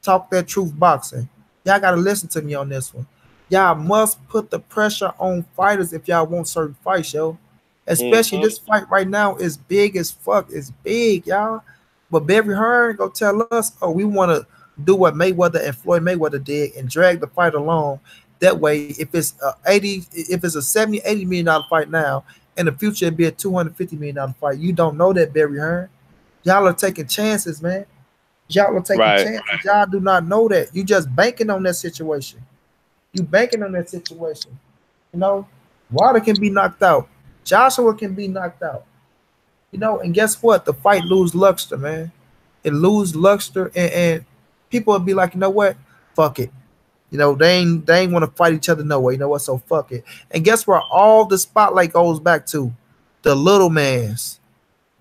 Talk That Truth Boxing. Y'all gotta listen to me on this one. Y'all must put the pressure on fighters if y'all want certain fights, yo. Especially
hmm
this fight right now is big as fuck. It's big, y'all. But Barry Hearn go tell us, oh, we want to do what Mayweather and Floyd Mayweather did and drag the fight along. That way, if it's a 70, $80 million fight now, in the future it'd be a $250 million fight. You don't know that, Barry Hearn. Y'all are taking chances, man. Y'all are taking
right,
chances. Y'all do not know that. You just banking on that situation. You banking on that situation. You know, Wilder can be knocked out. Joshua can be knocked out. And guess what? The fight lose luster, man. It lose luster, and people would be like, you know what? Fuck it. They ain't want to fight each other no way. You know what? So fuck it. And guess where all the spotlight goes back to? The little mans.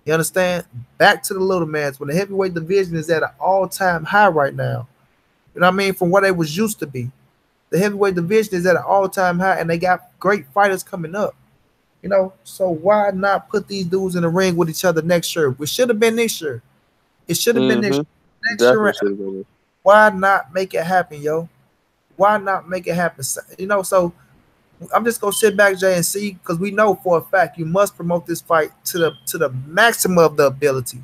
You understand? Back to the little mans when the heavyweight division is at an all-time high right now. You know what I mean? From what it was used to be. The heavyweight division is at an all-time high, and they got great fighters coming up. So why not put these dudes in the ring with each other next year? It should have been this year. It should have been
hmm
next
Definitely
year.
should have been.
Why not make it happen, yo? Why not make it happen? So I'm just gonna sit back, Jay, and see, because we know for a fact you must promote this fight to the maximum of the ability,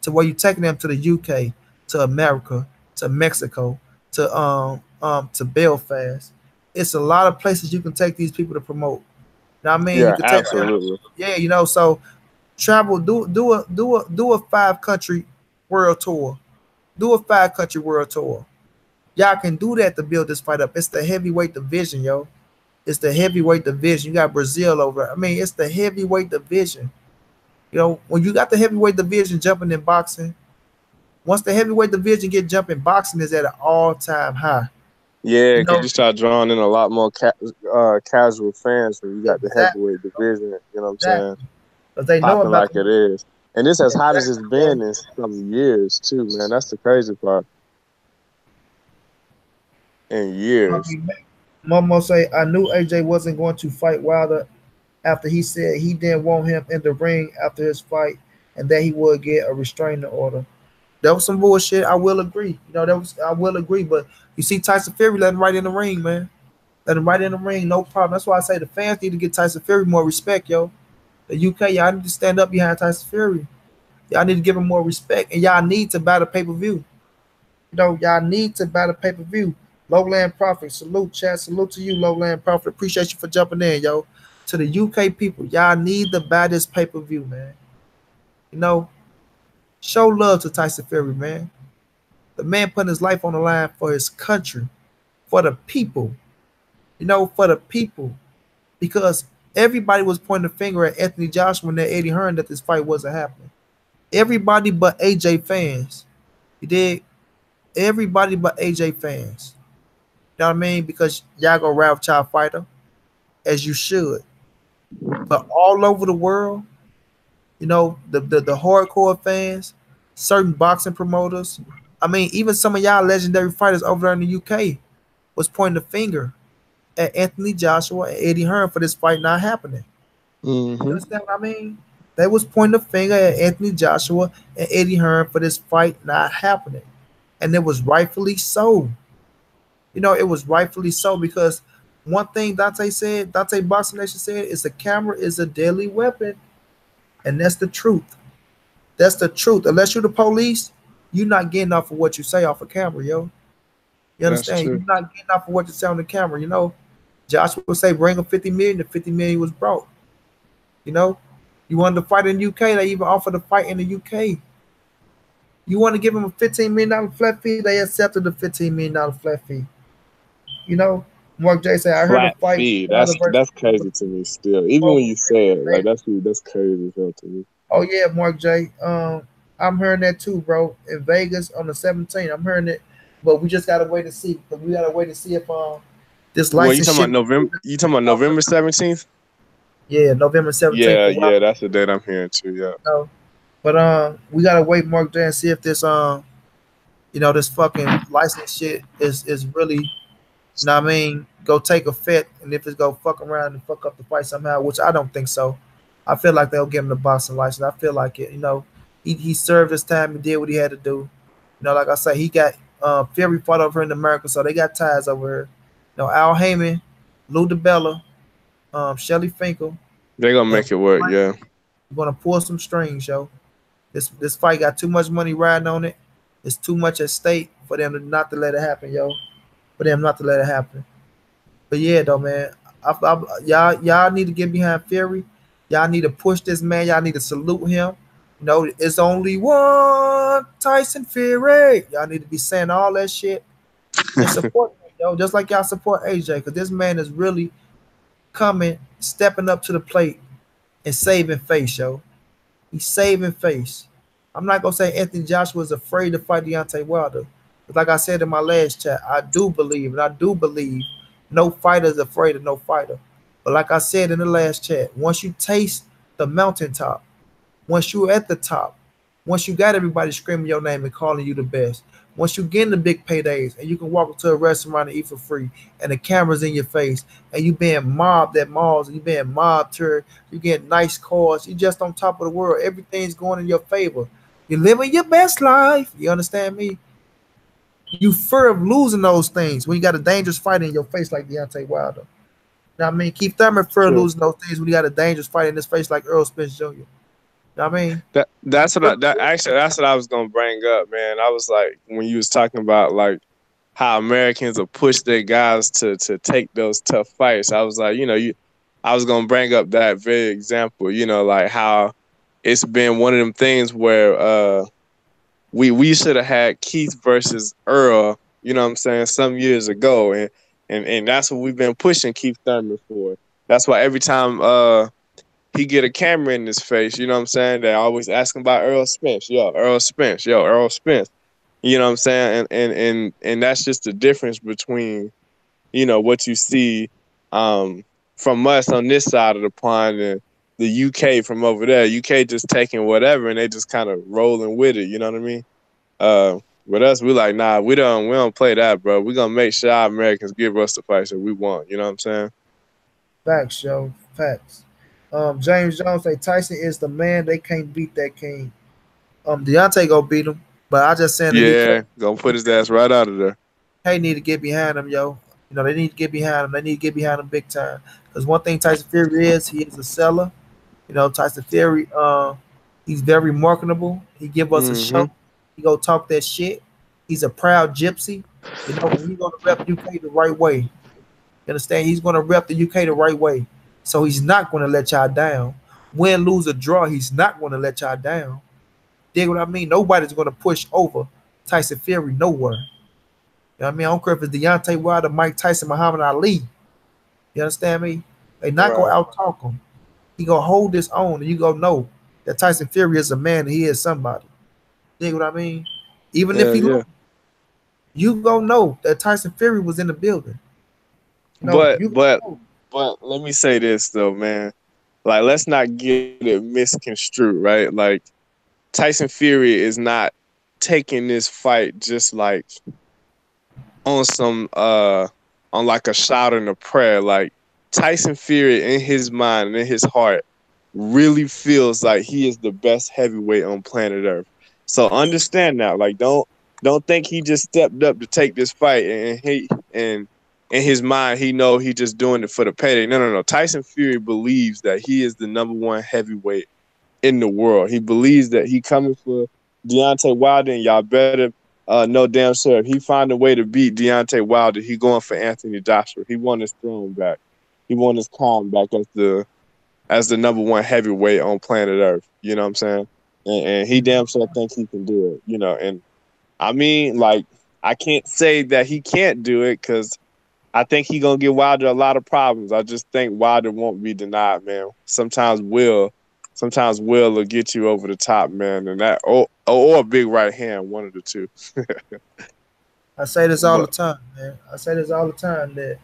to where you're taking them to the UK, to America, to Mexico, to Belfast. It's a lot of places you can take these people to promote. You know what I mean? You
Yeah,
can take them,
absolutely.
yeah. So travel, do a 5 country world tour, do a 5 country world tour. Y'all can do that to build this fight up. It's the heavyweight division, yo. It's the heavyweight division. You got Brazil over. I mean, it's the heavyweight division. When you got the heavyweight division jumping in boxing, once the heavyweight division get jumping, boxing is at an all-time high.
Yeah,
You
because
know,
you start drawing in a lot more casual fans when you got the
exactly,
heavyweight division. You know what I'm saying?
exactly. Because they know
Popping
about
like
the
it is, and this as hot as it's
exactly, bro.
been in some years too, man. That's the crazy part. In years.
Momo say, I knew AJ wasn't going to fight Wilder after he said he didn't want him in the ring after his fight and that he would get a restraining order. That was some bullshit. I will agree. I will agree. But you see, Tyson Fury let him right in the ring, man. Let him right in the ring, no problem. That's why I say the fans need to get Tyson Fury more respect, yo. The UK, y'all need to stand up behind Tyson Fury. Y'all need to give him more respect, and y'all need to buy the pay per view. Y'all need to buy the pay per view. Lowland Profit, salute, chat, salute to you, Lowland Profit. Appreciate you for jumping in, yo. To the UK people, y'all need to buy this pay per view, man. You know, show love to Tyson Fury, man. The man putting his life on the line for his country, for the people. For the people, because everybody was pointing the finger at Anthony Joshua and that Eddie Hearn that this fight wasn't happening. Everybody but AJ fans. You did. Everybody but AJ fans. You know what I mean? Because y'all go Ralph Child Fighter, as you should. But all over the world, the hardcore fans, certain boxing promoters, I mean, even some of y'all legendary fighters over there in the UK was pointing the finger at Anthony Joshua and Eddie Hearn for this fight not happening. You
hmm
understand what I mean? They was pointing the finger at Anthony Joshua and Eddie Hearn for this fight not happening. And it was rightfully so. It was rightfully so, because one thing Dante Boxing Nation said, is the camera is a deadly weapon. And that's the truth. That's the truth. Unless you're the police, you're not getting off of what you say off of camera, yo. You
That's
understand?
true.
You're not getting off of what you say on the camera. Josh would say, "Bring him 50 million." The 50 million was brought. You know, you wanted to fight in the UK. They even offered to fight in the UK. You want to give him a $15 million flat fee. They accepted the $15 million flat fee. You know, Mark J said, "I heard a
Flat
fight.
fee.
Wilder versus
That's crazy to me still. Even when you say it, like that's crazy as hell to me.
Oh yeah, Mark J. I'm hearing that too, bro. In Vegas on the 17th, I'm hearing it, but we just gotta wait to see. But we gotta wait to see if this
Well, you
license
talking about
shit.
November? You talking about November 17th?
Yeah, November 17th
Yeah,
for
yeah,
Wilder.
that's the date I'm hearing too. Yeah.
No. But we gotta wait, Mark J, and see if this this fucking license shit is really, what I mean, go take effect, and if it's go fuck around and fuck up the fight somehow, which I don't think so. I feel like they'll give him the boxing license. I feel like it. He served his time and did what he had to do. Like I say, he got Fury fought over in America, so they got ties over here. Al Heyman, Lou DiBella, Shelly Finkel,
They're gonna
and
make it work. Yeah.
we're gonna pull some strings, yo. This fight got too much money riding on it. It's too much at stake for them not to let it happen, yo. For them not to let it happen. But yeah, though, man, y'all need to get behind Fury. Y'all need to push this man. Y'all need to salute him. It's only one Tyson Fury. Y'all need to be saying all that shit and support him, yo, just like y'all support AJ, because this man is really coming, stepping up to the plate and saving face, yo. He's saving face. I'm not gonna say Anthony Joshua is afraid to fight Deontay Wilder. But like I said in my last chat, I do believe no fighter is afraid of no fighter. But like I said in the last chat, once you taste the mountaintop, once you're at the top, once you got everybody screaming your name and calling you the best, once you get in the big paydays and you can walk into a restaurant and eat for free and the camera's in your face and you being mobbed at malls and you being mobbed here, you get nice cars, you just on top of the world, everything's going in your favor. You're living your best life. You understand me? You fear of losing those things when you got a dangerous fight in your face like Deontay Wilder. Now, I mean, Keith Thurman fear of
True.
losing those things when you got a dangerous fight in his face like Earl Spence Jr. I mean,
That's what I was gonna bring up, man. I was like, when you was talking about like how Americans will push their guys to take those tough fights. I was like, I was gonna bring up that very example. Like how it's been one of them things where we should have had Keith versus Earl. You know what I'm saying? Some years ago, and that's what we've been pushing Keith Thurman for. That's why every time he get a camera in his face, you know what I'm saying? They always asking about Earl Spence. Yo, Earl Spence. Yo, Earl Spence. You know what I'm saying? And that's just the difference between, what you see from us on this side of the pond and the UK from over there. UK just taking whatever and they just kind of rolling with it, you know what I mean? With us, we like, nah, we don't play that, bro. We're gonna make sure our Americans give us the fights that we want, you know what I'm saying?
facts, yo, facts. James Jones say Tyson is the man. They can't beat that king. Deontay go beat him, but I just saying that
Yeah, gonna put his ass right out of there.
Need to get behind him, yo. They need to get behind him. They need to get behind him big time. Because one thing Tyson Fury is, he is a seller. Tyson Fury, he's very marketable. He give us a
Mm-hmm.
show. He go talk that shit. He's a proud gypsy. And he's gonna rep UK the right way. You understand? He's gonna rep the UK the right way. So he's not gonna let y'all down. Win, lose, or draw, he's not gonna let y'all down. Dig what I mean? Nobody's gonna push over Tyson Fury nowhere. You know what I mean? I don't care if it's Deontay Wilder, Mike Tyson, Muhammad Ali. You understand me? They not gonna
Right.
out talk him. He gonna hold his own, and you gonna know that Tyson Fury is a man. And he is somebody. You know what I mean? Even if
Yeah,
he
yeah.
lose, you gonna know that Tyson Fury was in the building.
But
You
but
gonna know.
but let me say this though, man. Like, let's not get it misconstrued, right? Like, Tyson Fury is not taking this fight just like on some on like a shout and a prayer. Like, Tyson Fury in his mind and in his heart really feels like he is the best heavyweight on planet Earth. So understand now. Like, don't think he just stepped up to take this fight and in his mind he know he just doing it for the payday. No, no, no. Tyson Fury believes that he is the number one heavyweight in the world. He believes that he coming for Deontay Wilder, and y'all better know damn sure if he find a way to beat Deontay Wilder, he going for Anthony Joshua. He won his throne back. He won his crown back as the number one heavyweight on planet Earth. You know what I'm saying? And he damn sure think he can do it. You know, and I mean, like, I can't say that he can't do it because I think he gonna give Wilder a lot of problems. I just think Wilder won't be denied, man. Sometimes will get you over the top, man, and that or a big right hand, one of the two.
I say this all the
But
time, man. I say this all the time that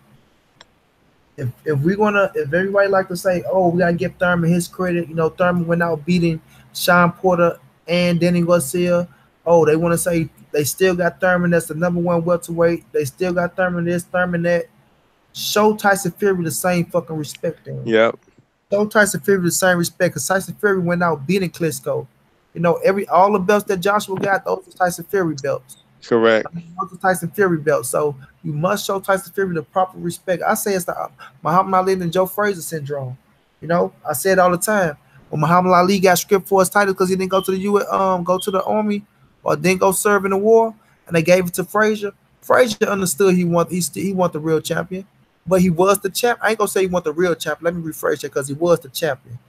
if everybody like to say, oh, we gotta give Thurman his credit, Thurman went out beating Shawn Porter and Danny Garcia. Oh, they want to say they still got Thurman that's the number one welterweight. They still got Thurman this, Thurman that. Show Tyson Fury the same fucking respect to him.
yep,
Show Tyson Fury the same respect because Tyson Fury went out beating Klitschko. All the belts that Joshua got, those are Tyson Fury belts.
correct.
Those are Tyson Fury belts. So you must show Tyson Fury the proper respect. I say it's the Muhammad Ali and Joe Frazier syndrome. I say it all the time. When Muhammad Ali got stripped for his title because he didn't go to the go to the army or didn't go serve in the war, and they gave it to Frazier. Frazier understood he want the real champion, but he was the champ. I ain't gonna say he want the real champion. Let me rephrase that because he was the champion.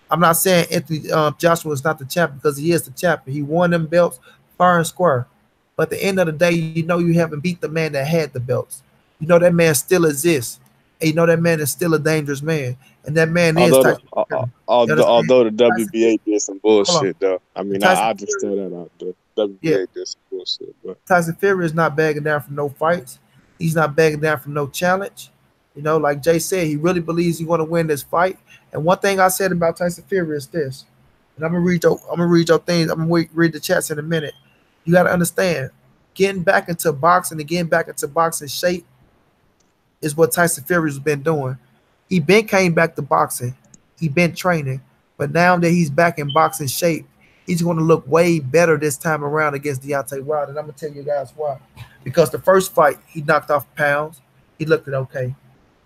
I'm not saying Anthony Joshua is not the champion because he is the champion. He won them belts fair and square. But at the end of the day, you haven't beat the man that had the belts. That man still exists. And that man is still a dangerous man. And that man is
Although the
Tyson Fury. You understand?
although the
Tyson,
WBA did some
hold on.
bullshit though. I mean,
Tyson
I just
Fury,
throw that out. The
yeah.
WBA did some bullshit, but
Tyson Fury is not bagging down from no fights. He's not bagging down from no challenge. Like Jay said, he really believes he's going to win this fight. And one thing I said about Tyson Fury is this. And I'm gonna read your things. I'm gonna read the chats in a minute. You got to understand, getting back into boxing and getting back into boxing shape is what Tyson Fury's been doing. He been came back to boxing. He been training, but now that he's back in boxing shape, he's going to look way better this time around against Deontay Wilder. And I'm gonna tell you guys why. Because the first fight he knocked off pounds, he looked at okay.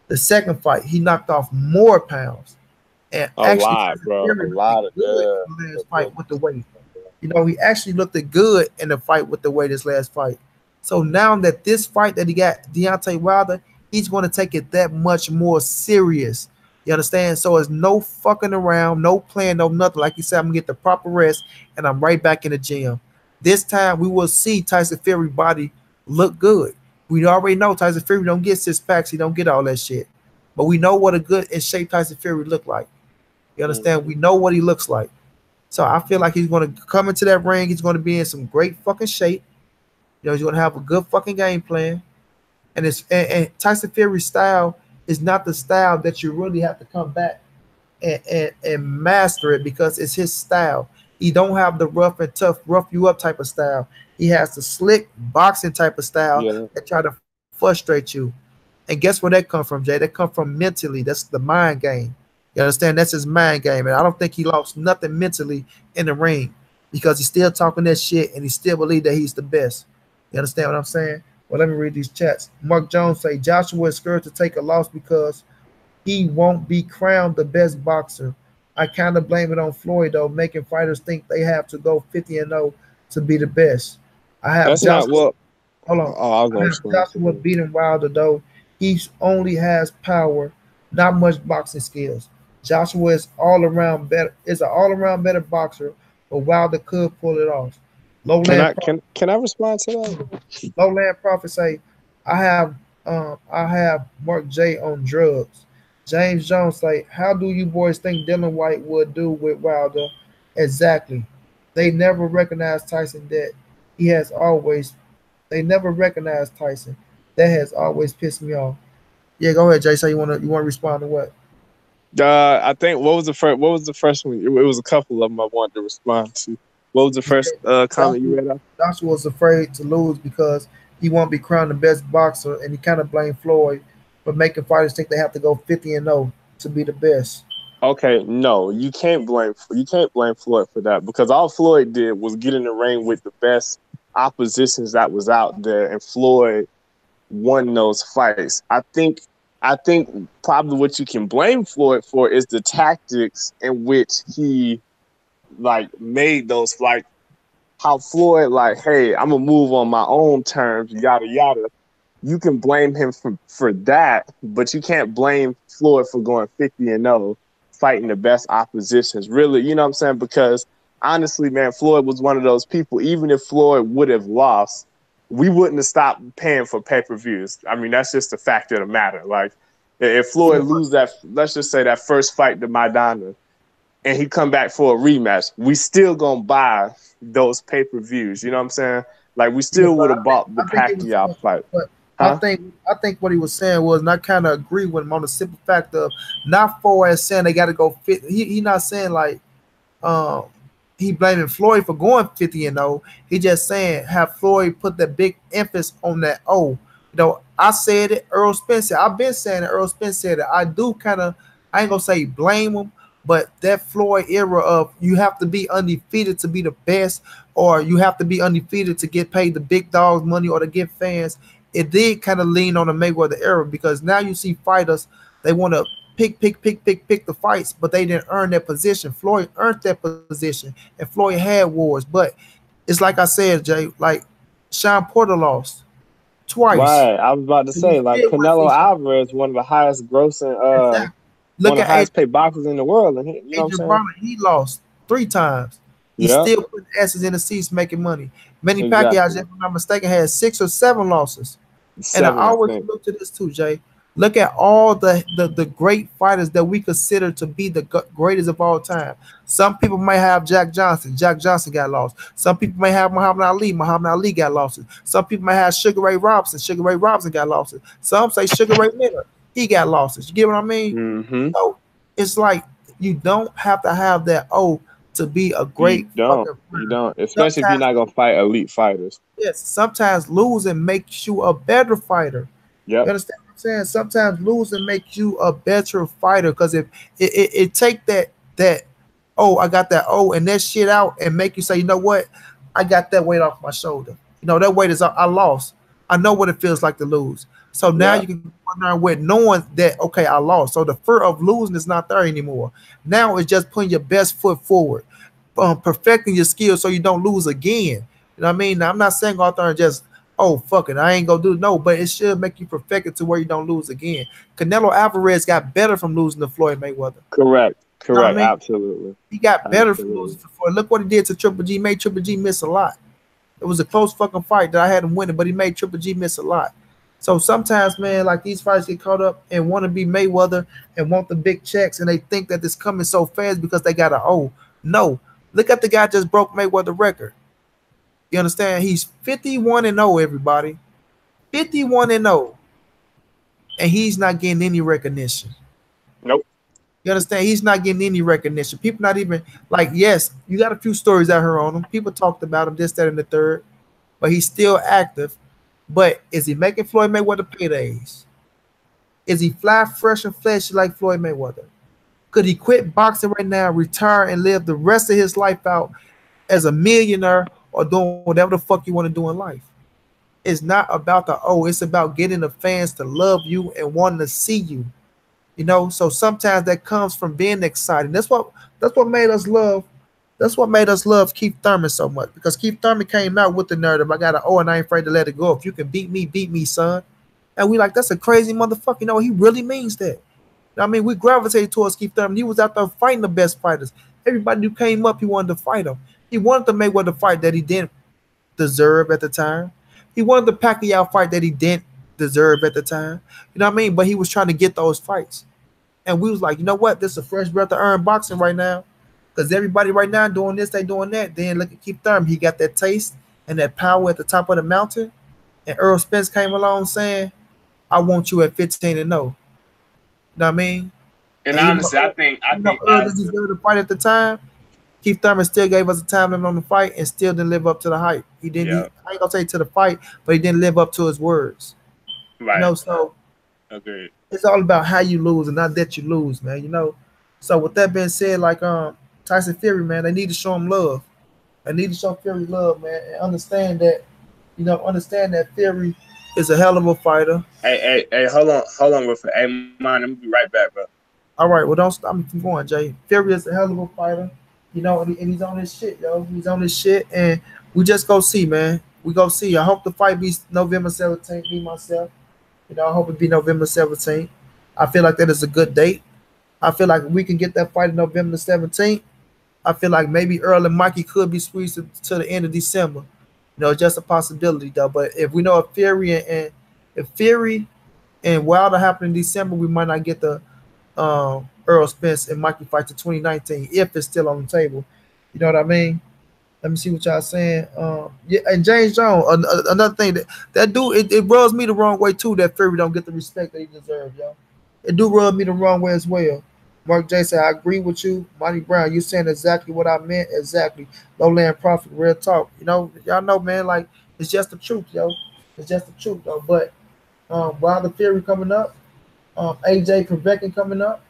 The second fight he knocked off more pounds, and
a
actually
lot,
Tyson
bro, a
Fury looked
lot of
good
yeah.
in the last fight with the weight. He actually looked good in the fight with the weight this last fight. So now that this fight that he got Deontay Wilder, he's going to take it that much more serious. You understand? So it's no fucking around, no plan, no nothing. Like you said, I'm gonna get the proper rest, and I'm right back in the gym. This time we will see Tyson Fury body look good. We already know Tyson Fury don't get six packs, he don't get all that shit. But we know what a good in shape Tyson Fury look like. You understand? We know what he looks like. So I feel like he's going to come into that ring. He's going to be in some great fucking shape. He's going to have a good fucking game plan. And Tyson Fury's style is not the style that you really have to come back and master it because it's his style. He don't have the rough and tough, rough you up type of style. He has the slick boxing type of style
Yeah.
that try to frustrate you. And guess where that come from, Jay? That come from mentally. That's the mind game. You understand? That's his mind game. And I don't think he lost nothing mentally in the ring because he's still talking that shit and he still believe that he's the best. You understand what I'm saying? Well, let me read these chats. Mark Jones say Joshua is scared to take a loss because he won't be crowned the best boxer. I kind of blame it on Floyd though, making fighters think they have to go 50-0 to be the best. I have
That's not
Joshua.
what.
Hold on.
Oh, I was
I
gonna
have
respond to
Joshua
that.
beating Wilder though. He only has power, not much boxing skills. Joshua is all around better. Is an all around better boxer, but Wilder could pull it off. Lowland
Can I respond to that?
Lowland Prophet say, I have Mark J on drugs. James Jones say, how do you boys think Dylan White would do with Wilder? Exactly. They never recognized Tyson that he has always they never recognized Tyson. That has always pissed me off. Yeah, go ahead, Jay. So you wanna respond to what?
I think what was the first? What was the first one? It was a couple of them I wanted to respond to. What was the first comment you
Joshua,
read out?
Joshua was afraid to lose because he won't be crowned the best boxer, and he kind of blamed Floyd for making fighters think they have to go 50-0 to be the best.
Okay, no, you can't blame Floyd for that because all Floyd did was get in the ring with the best oppositions that was out there, and Floyd won those fights. I think probably what you can blame Floyd for is the tactics in which he like made those fights how Floyd like, hey, I'm gonna move on my own terms, yada yada. You can blame him for that, but you can't blame Floyd for going 50-0, fighting the best oppositions. Really, you know what I'm saying? Because honestly, man, Floyd was one of those people. Even if Floyd would have lost, we wouldn't have stopped paying for pay-per-views. I mean, that's just the fact of the matter. Like, if Floyd lose that, let's just say that first fight to Maidana, and he come back for a rematch, we still gonna buy those pay-per-views. You know what I'm saying? Like, we
Yeah,
still
but
would have bought the
I think he was
Pacquiao
saying,
fight.
but
Huh?
I think what he was saying was, and I kind of agree with him on the simple fact of not for as saying they got to go fit. He not saying like um he blaming Floyd for going 50-0. He just saying have Floyd put that big emphasis on that. Oh, I said it. Earl Spence said, I've been saying it. Earl Spence said it. I do kind of, I ain't gonna say blame him, but that Floyd era of you have to be undefeated to be the best, or you have to be undefeated to get paid the big dogs money or to get fans. It did kind of lean on the Mayweather era because now you see fighters they want to pick the fights, but they didn't earn their position. Floyd earned that position, and Floyd had wars. But it's like I said, Jay, like Sean Porter lost twice.
Right. I was about to
And you
say, like
still want to
Canelo
see Sean
Alvarez, one of the highest grossing,
exactly.
one
Look
of the
at
highest paid boxers in the world, and you know what I'm
Adrian
saying?
Broner, he lost 3 times. He's
Yeah,
still putting asses in the seats making money. Manny Pacquiao, if
exactly.
I'm not mistaken, had 6 or 7 losses. And I
7, I
always
think.
look to this too, Jay. Look at all the great fighters that we consider to be the greatest of all time. Some people may have Jack Johnson. Jack Johnson got lost. Some people may have Muhammad Ali. Muhammad Ali got lost. Some people may have Sugar Ray Robinson. Sugar Ray Robinson got lost. Some say Sugar Ray Miller. He got lost. You get what I mean?
Mm-hmm.
So it's like you don't have to have that to be a
You
great
don't.
fucking
You
fighter.
don't. Especially if you're
Sometimes,
not gonna fight elite fighters.
yes, sometimes losing makes you a better fighter. You
Yep.
understand what I'm saying? Sometimes losing makes you a better fighter because if it take that I got that and that shit out and make you say, you know what, I got that weight off my shoulder. That weight is I lost. I know what it feels like to lose. So now you
Yep.
can go in there with knowing that okay, I lost. So the fear of losing is not there anymore. Now it's just putting your best foot forward, perfecting your skills so you don't lose again. You know what I mean? Now, I'm not saying go out there and just fuck it, I ain't gonna do it. No, but it should make you perfect it to where you don't lose again. Canelo Alvarez got better from losing to Floyd Mayweather.
Correct.
You know what I
Correct.
mean?
Absolutely.
He got better from
Absolutely.
losing to Floyd. Look what he did to Triple G. Made Triple G miss a lot. It was a close fucking fight that I had him winning, but he made Triple G miss a lot. So sometimes, man, like these fighters get caught up and want to be Mayweather and want the big checks, and they think that it's coming so fast because they got a no. Look at the guy just broke Mayweather record. You understand? He's 51-0, everybody. 51-0, and he's not getting any recognition.
Nope.
You understand? He's not getting any recognition. People not even like, yes, you got a few stories out here on him. People talked about him, this, that, and the third, but he's still active. But is he making Floyd Mayweather paydays? Is he fly, fresh, and fleshy like Floyd Mayweather? Could he quit boxing right now, retire, and live the rest of his life out as a millionaire or doing whatever the fuck you want to do in life? It's not about the it's about getting the fans to love you and wanting to see you. So sometimes that comes from being excited. That's what made us love. That's what made us love Keith Thurman so much because Keith Thurman came out with the narrative. I got an and I ain't afraid to let it go. If you can beat me, son. And we like that's a crazy motherfucker. He really means that. I mean, we gravitated towards Keith Thurman. He was out there fighting the best fighters. Everybody who came up, he wanted to fight him. He wanted to make what the fight that he didn't deserve at the time. He wanted the Pacquiao fight that he didn't deserve at the time. You know what I mean? But he was trying to get those fights. And we was like, you know what? This is a fresh breath to earn boxing right now. Because everybody right now doing this, they doing that. Then look at Keith Thurman. He got that taste and that power at the top of the mountain. And Earl Spence came along saying, I want you at 15-0. You know what I mean?
And
And even
honestly,
though,
I
even though
think
Earl
as
didn't
the
deserve the fight at the time, Keith Thurman still gave us a time limit on the fight and still didn't live up to the hype. He didn't.
yeah,
I ain't gonna say to the fight, but he didn't live up to his words.
right.
So
Agreed.
it's all about how you lose and not that you lose, man. So with that being said, like Tyson Fury, man, they need to show him love. They need to show Fury love, man, and understand that Fury is a hell of a fighter.
Hey, hold on, real quick. Hey, man, I'm gonna be right back, bro.
All right, well, don't stop me from going, Jay. Fury is a hell of a fighter, and he's on his shit, yo. He's on his shit, and We just go see, man. We go see. I hope the fight be November 17th. Me myself, I hope it be November 17th. I feel like that is a good date. I feel like we can get that fight in November 17th. I feel like maybe Earl and Mikey could be squeezed to the end of December. Just a possibility though. But if we know if Fury and Wilder happen in December, we might not get the Earl Spence and Mikey fight to 2019 if it's still on the table. You know what I mean? Let me see what y'all saying. Yeah, and James Jones, another thing that dude, it rubs me the wrong way too. That Fury don't get the respect that he deserves, yo. It do rub me the wrong way as well. Mark J said, I agree with you. Monty Brown, you saying exactly what I meant. Exactly. Low land profit, real talk. Y'all know, man, like, it's just the truth, yo. It's just the truth, though. But Wilder Fury coming up, AJ Povetkin coming up.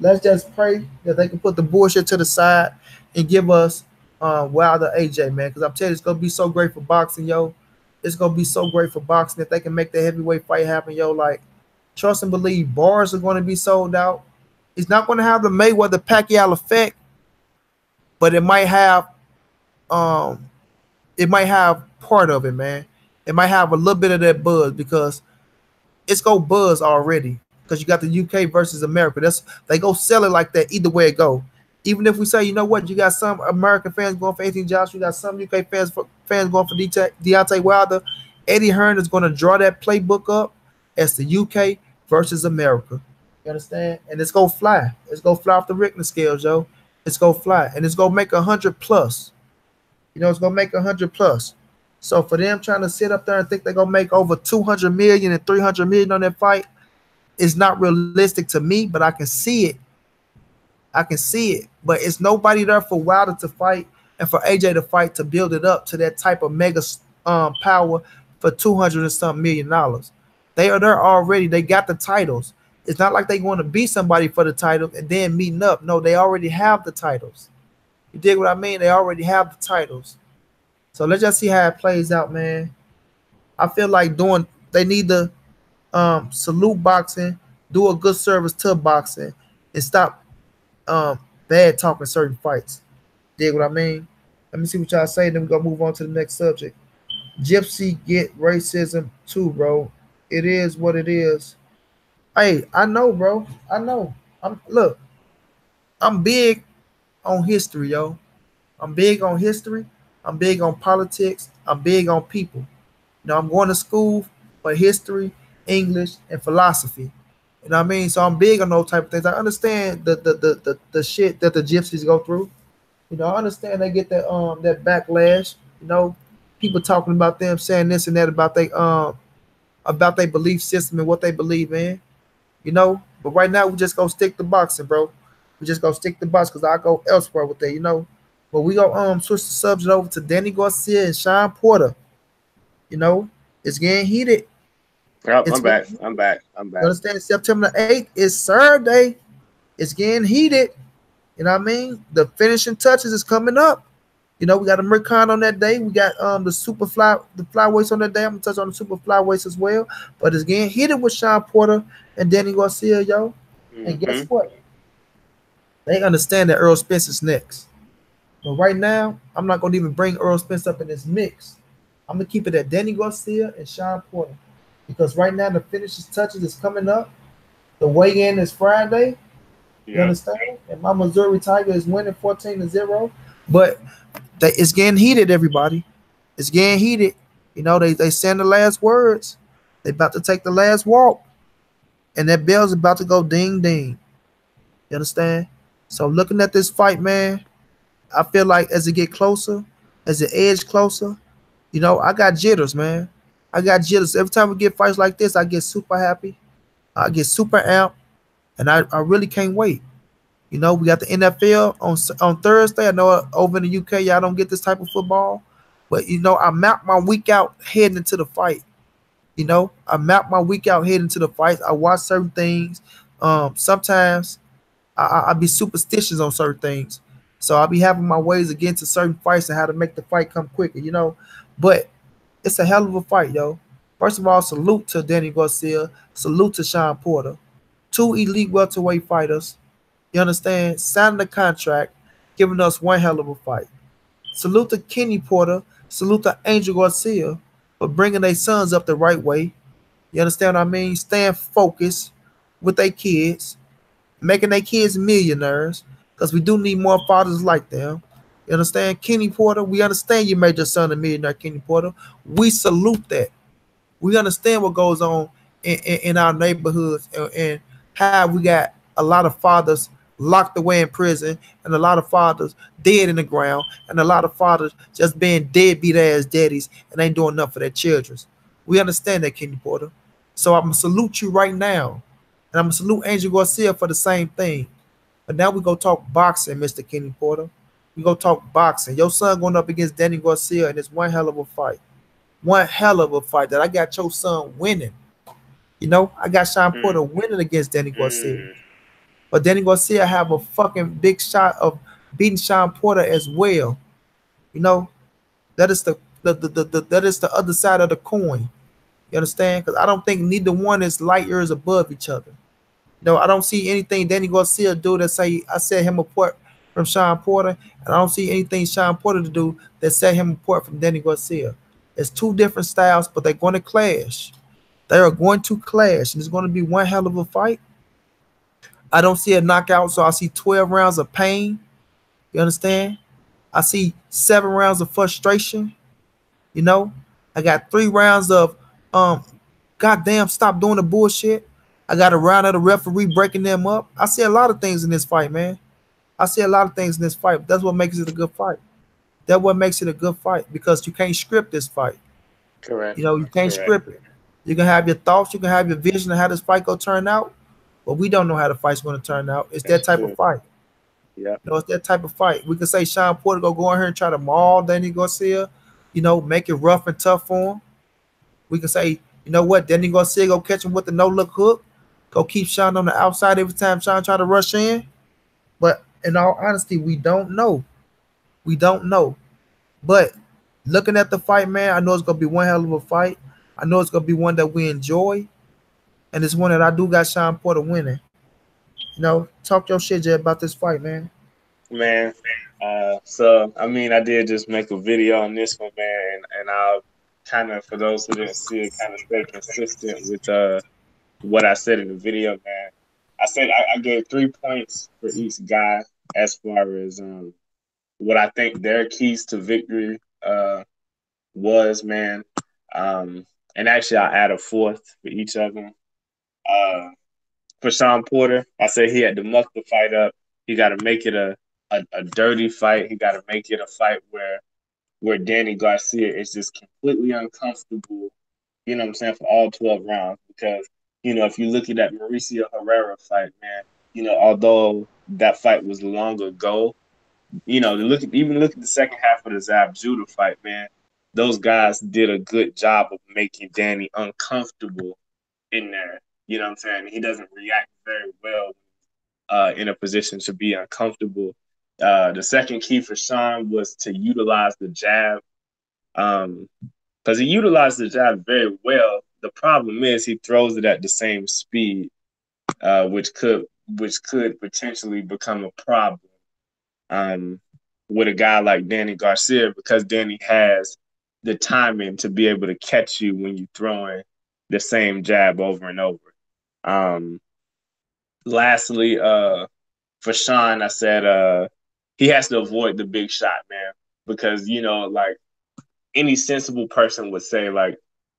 Let's just pray that they can put the bullshit to the side and give us Wilder AJ, man. Because I'm telling you, it's gonna be so great for boxing, yo. It's gonna be so great for boxing if they can make the heavyweight fight happen, yo. Like, trust and believe, bars are gonna be sold out. It's not gonna have the Mayweather Pacquiao effect, but um it might have part of it, man. It might have a little bit of that buzz because it's go buzz already because you got the UK versus America. They go sell it like that either way it go. Even if we say, you know what, you got some American fans going for 18 Josh, you got some UK fans going for Deontay Wilder. Eddie Hearn is going to draw that playbook up as the UK versus America. You understand? And it's gonna fly. It's gonna fly off the Richter scales, yo. It's gonna fly, and it's gonna make 100 plus. It's gonna make 100 plus. So for them trying to sit up there and think they're gonna make over 200 million and 300 million on that fight is not realistic to me, but I can see it. I can see it, but it's nobody there for Wilder to fight and for AJ to fight to build it up to that type of mega power for 200 and something $1 million. They are there already. They got the titles. It's not like they want to beat somebody for the title and then meeting up. No, they already have the titles. You dig what I mean? They already have the titles. So let's just see how it plays out, man. I feel like they need to salute boxing, do a good service to boxing, and stop bad talking certain fights. Dig what I mean? Let me see what y'all say, then we're gonna move on to the next subject. Gypsy get racism too, bro. It is what it is. Hey, I know, bro. I know. I'm big on history, yo. I'm big on history. I'm big on politics. I'm big on people. I'm going to school for history, English, and philosophy. You know what I mean? So I'm big on those type of things. I understand the shit that the gypsies go through. I understand they get that backlash. People talking about them, saying this and that about their belief system and what they believe in. But right now we just gonna stick to boxing, bro. We just gonna stick to boxing because I go elsewhere with that. But we go switch the subject over to Danny Garcia and Shawn Porter. It's getting heated.
Yep, I'm back. I'm back. I'm
You
back.
understand? September the 8th is Saturday. It's getting heated. You know what I mean? The finishing touches is coming up. We got a Mercon on that day. We got the flyweights on that day. I'm gonna touch on the super flyweights as well. But it's getting heated with Shawn Porter and Danny Garcia, yo. And guess what? They understand that Earl Spence is next. But right now, I'm not gonna even bring Earl Spence up in this mix. I'm gonna keep it at Danny Garcia and Shawn Porter. Because right now the finishing touches is coming up. The weigh-in is Friday. You understand? And my Missouri Tiger is winning 14-0. But it's getting heated, everybody. It's getting heated. They saying the last words. They about to take the last walk. And that bell's about to go ding ding. You understand? So looking at this fight, man, I feel like as it get closer, as it edge closer, I got jitters, man. I got jitters. Every time we get fights like this, I get super happy. I get super amped. And I really can't wait. We got the NFL on Thursday. I know over in the UK, y'all don't get this type of football. But, I map my week out heading into the fight. I map my week out heading into the fight. I watch certain things. Sometimes I be superstitious on certain things. So I'll be having my ways against certain fights and how to make the fight come quicker, But it's a hell of a fight, yo. First of all, salute to Danny Garcia. Salute to Shawn Porter. 2 elite welterweight fighters. You understand? Signing the contract, giving us one hell of a fight. Salute to Kenny Porter. Salute to Angel Garcia for bringing their sons up the right way. You understand what I mean? Staying focused with their kids, making their kids millionaires, because we do need more fathers like them. You understand? Kenny Porter, we understand you made your son a millionaire, Kenny Porter. We salute that. We understand what goes on in our neighborhoods, and how we got a lot of fathers locked away in prison, and a lot of fathers dead in the ground, and a lot of fathers just being deadbeat ass daddies and ain't doing enough for their children. We understand that, Kenny Porter. So I'm gonna salute you right now, and I'm gonna salute Angel Garcia for the same thing. But now we go talk boxing, Mr. Kenny Porter. We go talk boxing. Your son going up against Danny Garcia, and it's one hell of a fight. One hell of a fight that I got your son winning. You know, I got Sean
Mm,
Porter winning against Danny Garcia.
mm,
But Danny Garcia have a fucking big shot of beating Sean Porter as well. You know, that is that is the other side of the coin. You understand? Because I don't think neither one is light years above each other. No, I don't see anything Danny Garcia do that say I set him apart from Sean Porter, and I don't see anything Sean Porter to do that set him apart from Danny Garcia. It's two different styles, but they're going to clash. They are going to clash, and it's going to be one hell of a fight. I don't see a knockout, so I see 12 rounds of pain. You understand? I see 7 rounds of frustration. You know, I got 3 rounds of goddamn, stop doing the bullshit. I got a round of the referee breaking them up. I see a lot of things in this fight, man. I see a lot of things in this fight. That's what makes it a good fight. That's what makes it a good fight because you can't script this fight.
correct.
You know, you can't
Correct.
script it. You can have your thoughts, you can have your vision of how this fight gonna turn out, but we don't know how the fight's gonna turn out. It's that
That's
type of
true.
fight.
Yeah.
You know, it's that type of fight. We can say Sean Porter go in here and try to maul Danny Garcia, you know, make it rough and tough for him. We can say, you know what, Danny Garcia go catch him with the no look hook, go keep Sean on the outside every time Sean try to rush in. But in all honesty, we don't know. We don't know. But looking at the fight, man, I know it's gonna be one hell of a fight. I know it's gonna be one that we enjoy, and it's one that I do got Sean Porter winning. You know, talk your shit, Jay, about this fight, man.
Man. So I mean, I did just make a video on this one, man, and I'll kind of, for those who didn't see it, kind of stay consistent with what I said in the video, man. I said I gave 3 points for each guy as far as what I think their keys to victory was, man. Um, and actually, I'll add a fourth for each of them. Uh, for Sean Porter, I said he had to muck the fight up. He got to make it a dirty fight. He got to make it a fight where Danny Garcia is just completely uncomfortable, you know what I'm saying, for all 12 rounds. Because, if you look at that Mauricio Herrera fight, man, although that fight was long ago, look at the second half of the Zab Judah fight, man. Those guys did a good job of making Danny uncomfortable in there. You know what I'm saying? He doesn't react very well in a position to be uncomfortable. The second key for Shawn was to utilize the jab. Because he utilized the jab very well. The problem is he throws it at the same speed, which could potentially become a problem um, with a guy like Danny Garcia, because Danny has the timing to be able to catch you when you're throwing the same jab over and over. Um, Lastly, for Shawn, I said he has to avoid the big shot, man, because like any sensible person would say, like,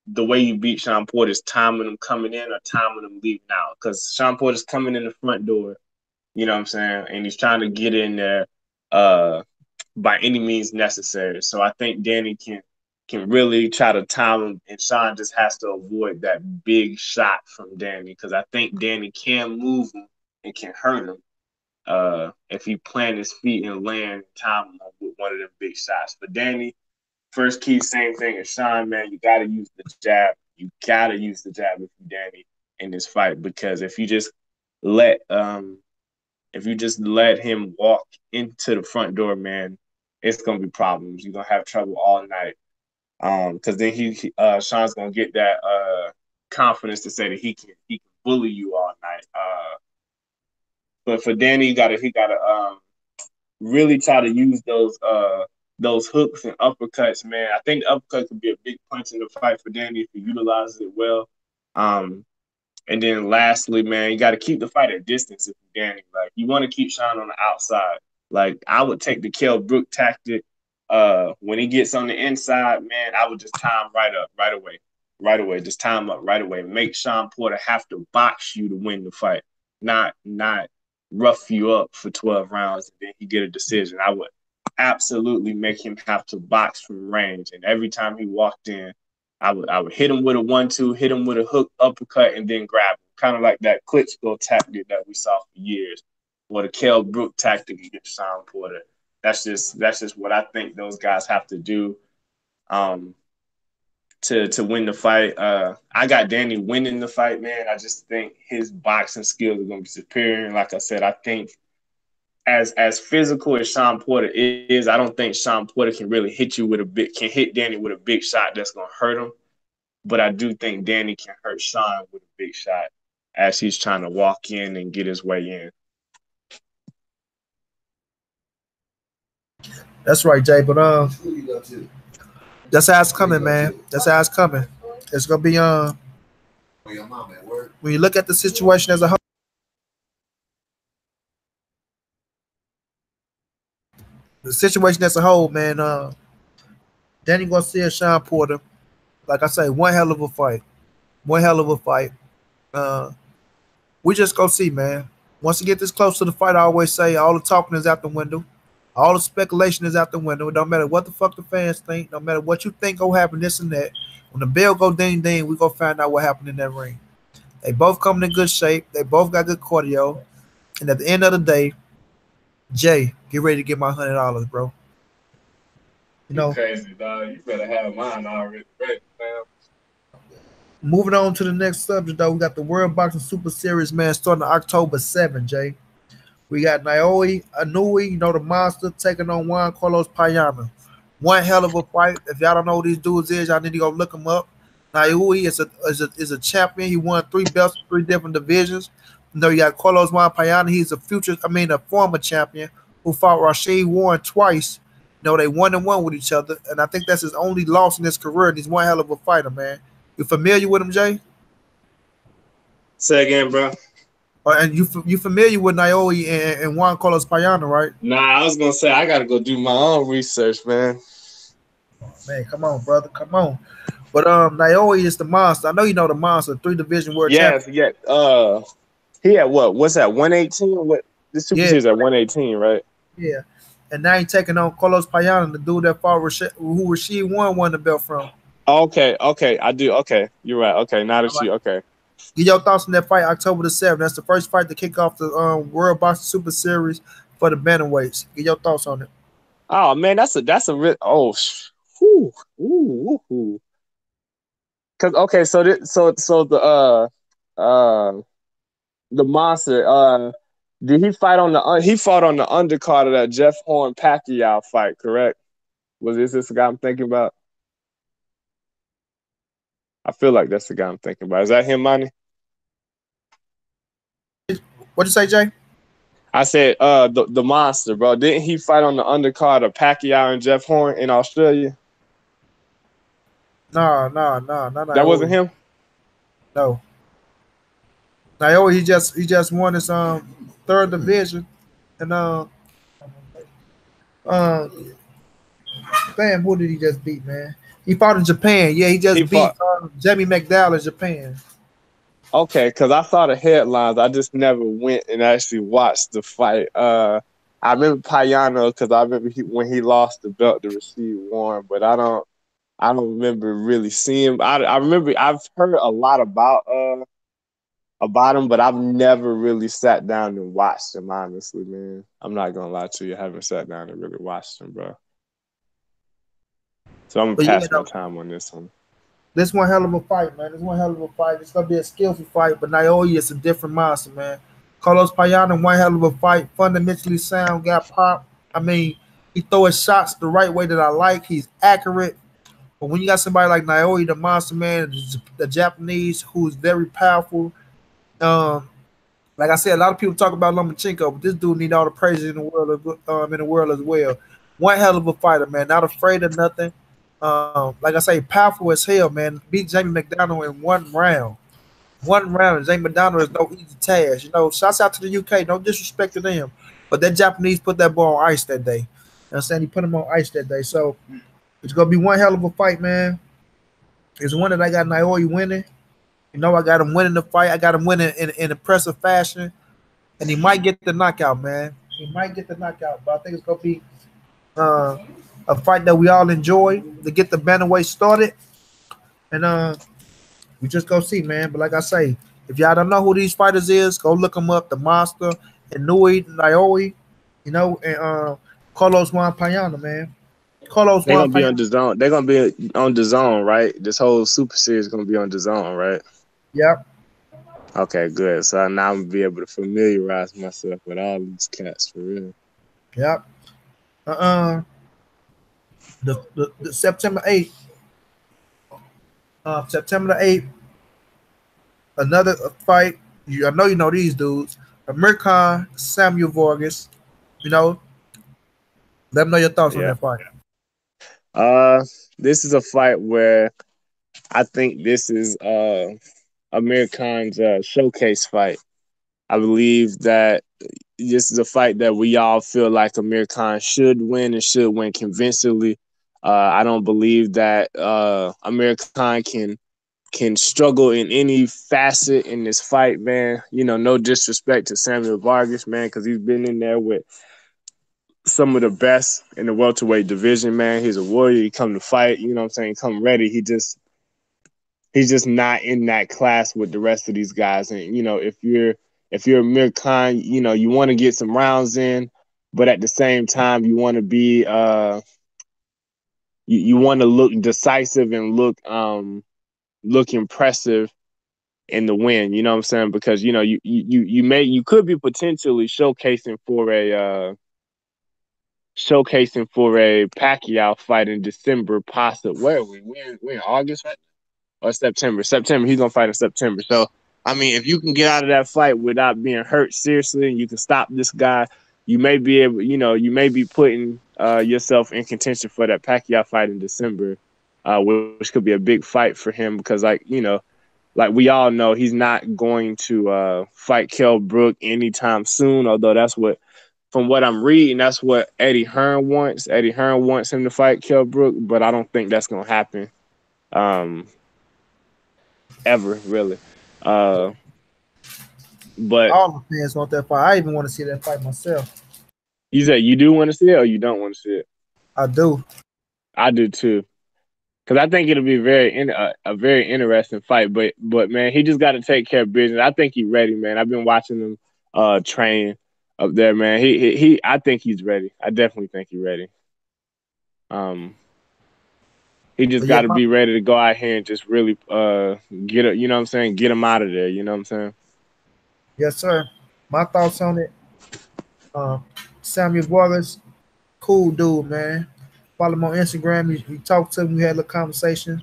the way you beat Shawn Porter is timing him coming in or timing him leaving out, because Shawn Porter's coming in the front door, you know what I'm saying, and he's trying to get in there uh, by any means necessary. So I think Danny can really try to time him, and Shawn just has to avoid that big shot from Danny, because I think Danny can move him and can hurt him if he plant his feet and land and time him with one of them big shots. But Danny, first key, same thing as Shawn, man. You got to use the jab. You got to use the jab if you Danny in this fight, because let um if you just let him walk into the front door, man, it's gonna be problems. You're gonna have trouble all night. Because then Shawn's gonna get that confidence to say that he can bully you all night. But for Danny, he gotta really try to use those hooks and uppercuts, man. I think the uppercut could be a big punch in the fight for Danny if he utilizes it well. Um, and then lastly, man, you got to keep the fight at distance if you're Danny. Like, you want to keep Shawn on the outside. Like, I would take the Kell Brook tactic. When he gets on the inside, man, I would just time right up right away. Right away. Just time up right away. Make Shawn Porter have to box you to win the fight, not rough you up for 12 rounds and then he get a decision. I would absolutely make him have to box from range. And every time he walked in, I would hit him with a 1-2, hit him with a hook uppercut, and then grab him. Kind of like that Klitschko tactic that we saw for years, or the Kell Brook tactic against Shawn Porter. That's just what I think those guys have to do to win the fight. I got Danny winning the fight, man. I just think his boxing skills are going to be superior. And like I said, I think as physical as Shawn Porter is, I don't think Shawn Porter can really hit Danny with a big shot that's going to hurt him. But I do think Danny can hurt Shawn with a big shot as he's trying to walk in and get his way in.
That's right, Jay. But that's how it's coming, man. That's how it's coming. It's gonna be when you look at the situation as a whole. The situation as a whole, man. Danny Garcia, Shawn Porter. Like I say, one hell of a fight. One hell of a fight. We just go see, man. Once you get this close to the fight, I always say all the talking is out the window. All the speculation is out the window. It don't matter what the fuck the fans think. No matter what you think gonna happen, this and that. When the bell go ding ding, we gonna find out what happened in that ring. They both coming in good shape. They both got good cardio. And at the end of the day, Jay, get ready to get my $100, bro. You know,
crazy, dog. You better have mine already ready, man.
Moving on to the next subject, though, we got the World Boxing Super Series, man, starting October 7th, Jay. We got Naoya Inoue, you know, the monster, taking on Juan Carlos Payano. One hell of a fight. If y'all don't know who these dudes is, y'all need to go look them up. Naoya is a champion. He won 3 belts in 3 different divisions. You know, you got Carlos Juan Payano. He's a former champion who fought Rashid Warren twice. You know, they 1-1 with each other, and I think that's his only loss in his career, and he's one hell of a fighter, man. You familiar with him, Jay?
Say again, bro.
And you familiar with Naoya and Juan Carlos Payano, right?
Nah, I was gonna say I gotta go do my own research, man.
Man, come on, brother, come on. But Naoya is the monster. I know you know the monster, 3 division world champion.
Yeah. He had what? What's that? 118? What? This Super Series at 118, right?
Yeah. And now he's taking on Carlos Payano, the dude that fought who Rashid Warren won the belt from.
Okay, I do. Okay, you're right. Okay, now that okay.
Get your thoughts on that fight, October the 7th. That's the first fight to kick off the World Boxing Super Series for the bantamweights. Get your thoughts on it.
Oh man, that's a real Cause okay, so the monster did he fight on he fought on the undercard of that Jeff Horn Pacquiao fight, correct? Was this the guy I'm thinking about? I feel like that's the guy I'm thinking about. Is that him, Money?
What'd you say, Jay?
I said the monster, bro. Didn't he fight on the undercard of Pacquiao and Jeff Horn in Australia?
No.
That wasn't him?
No. Naoya, he just won his 3rd division. And damn, who did he just beat, man? He fought in Japan. Yeah, he beat Jamie McDowell in Japan.
Okay, because I saw the headlines. I just never went and actually watched the fight. I remember Payano because I remember when he lost the belt to Rashid Warren, but I don't remember really seeing him. I remember I've heard a lot about him, but I've never really sat down and watched him, honestly, man. I'm not gonna lie to you, I haven't sat down and really watched him, bro. So I'm gonna pass my time on this one.
This one hell of a fight, man. This one hell of a fight. It's gonna be a skillful fight, but Naoya is a different monster, man. Carlos Payano, one hell of a fight. Fundamentally sound, got pop. I mean, he throw his shots the right way that I like. He's accurate. But when you got somebody like Naoya, the monster, man, the Japanese, who's very powerful. Like I said, a lot of people talk about Lomachenko, but this dude need all the praise in the world as well. One hell of a fighter, man. Not afraid of nothing. Like I say, powerful as hell, man. Beat Jamie McDonald in 1 round. 1 round. Jamie McDonald is no easy task. You know, shouts out to the UK. No disrespect to them. But that Japanese put that boy on ice that day. You know what I'm saying? He put him on ice that day. So it's gonna be one hell of a fight, man. It's one that I got Naoya winning. You know, I got him winning the fight. I got him winning in impressive fashion. And he might get the knockout, man. He might get the knockout. But I think it's gonna be uh, a fight that we all enjoy to get the bantamweight started. And we just go see, man. But like I say, if y'all don't know who these fighters is, go look them up. The Monster and Nui Naoya, you know, and Carlos Juan Payano, man. Carlos
They're
Juan
gonna be on
Payano.
the zone. They're gonna be on the zone, right? This whole super series is gonna be on the zone, right?
Yep,
Okay, good. So now I'm gonna be able to familiarize myself with all these cats for real.
yep. Uh, the September the 8th, another fight. I know you know these dudes. American Samuel Vargas. You know, let me know your thoughts on
Yeah.
that fight.
Uh, this is a fight where I think this is Amir Khan's showcase fight. I believe that this is a fight that we all feel like Amir Khan should win and should win convincingly. I don't believe that Amir Khan can struggle in any facet in this fight, man. You know, no disrespect to Samuel Vargas, man, because he's been in there with some of the best in the welterweight division, man. He's a warrior. He come to fight, you know what I'm saying? Come ready. He's just not in that class with the rest of these guys. And you know, if you're Amir Khan, you know, you want to get some rounds in, but at the same time, you want to be you want to look decisive and look impressive in the win. You know what I'm saying? Because you know you could be potentially showcasing for a Pacquiao fight in December, possibly. Where are we? We in August, right? Or September. September. He's gonna fight in September. So I mean, if you can get out of that fight without being hurt seriously, and you can stop this guy, you may be able. You know, you may be putting yourself in contention for that Pacquiao fight in December, which could be a big fight for him because, like you know, like we all know, he's not going to fight Kell Brook anytime soon. Although that's what, from what I'm reading, that's what Eddie Hearn wants. Eddie Hearn wants him to fight Kell Brook, but I don't think that's gonna happen. Um, ever really. Uh, but
All the fans want that fight. I even want to see that fight myself.
you said you do want to see it, or you don't want to see it.
I do.
I do too, because I think it'll be a very interesting fight. But man, he just got to take care of business. I think he's ready, man. I've been watching him train up there, man. He I think he's ready. I definitely think he's ready. Um, he just
But yeah,
got to be ready to go out here and just really get it. You know what I'm saying? Get him out of there. You know what I'm saying?
yes, sir. My thoughts on it. Uh, Samuel Vargas, cool dude, man. Follow him on Instagram. You talk to him. We had a little conversation.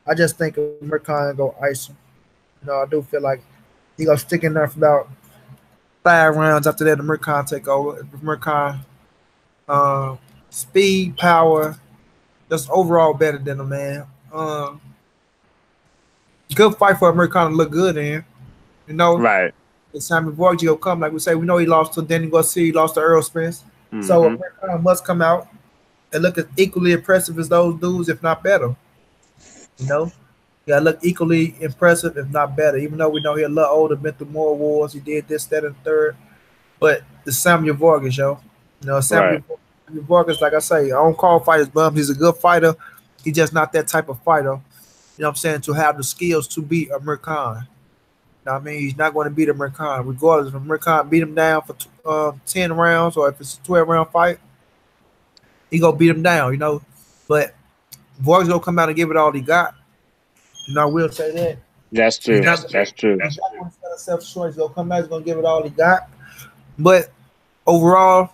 I just think American go ice him. You know, I do feel like he gonna stick in there for about 5 rounds. After that, American take over. American, uh, speed, power, just overall better than him, man. Good fight for American to look good in. You know,
Right.
and Simon Borgia will come. Like we say, we know he lost to Danny Garcia, he lost to Earl Spence. So
Mm-hmm.
American must come out and look as equally impressive as those dudes, if not better. You know, he got to look equally impressive, if not better. Even though we know he's a little older, been through more wars, he did this, that, and third. But it's Samuel Vargas, yo. You know,
Right.
Samuel Vargas, like I say, I don't call fighters bums. He's a good fighter. He's just not that type of fighter. You know what I'm saying? To have the skills to beat Amir Khan. You know what I mean? He's not going to beat Amir Khan. Regardless if Amir Khan beat him down for 10 rounds or if it's a 12-round fight, he going to beat him down, you know. But Vargas going to come out and give it all he got. You know, I will say that.
That's
He's
true.
not,
That's true.
he's not going to sell himself short. He's going to come out. He's going to give it all he got. But overall,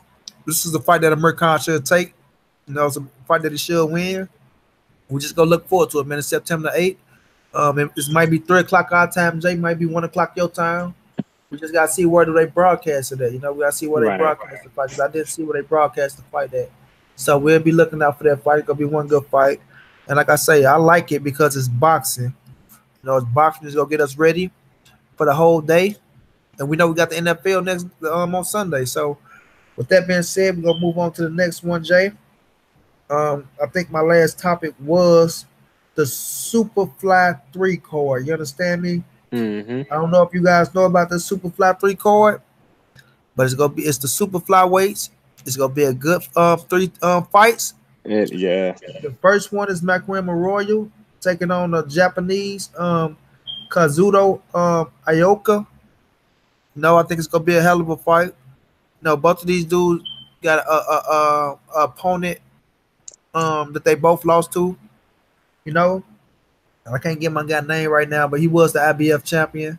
this is a fight that Amir Khan should take. You know, it's a fight that he should win. We just going to look forward to it, man. It's September 8th. This might be 3 o'clock our time, Jay. Might be 1 o'clock your time. We just gotta see where do they broadcast it at. You know, we gotta see where they
Right.
broadcast the fight. Because I didn't see where they broadcast the fight at. So we'll be looking out for that fight. It's gonna be one good fight. And like I say, I like it because it's boxing. It's boxing is gonna get us ready for the whole day. And we know we got the NFL next on Sunday. So with that being said, we're gonna move on to the next one, Jay. I think my last topic was the Superfly 3 card. You understand me?
Mm-hmm.
I don't know if you guys know about the Superfly 3 card, but it's the Superfly weights. It's gonna be a good three fights.
Yeah.
The first one is Macram Royal taking on the Japanese Kazuto Ioka. No, I think it's gonna be a hell of a fight. No, both of these dudes got a opponent that they both lost to. You know, I can't get my guy name right now, but he was the IBF champion.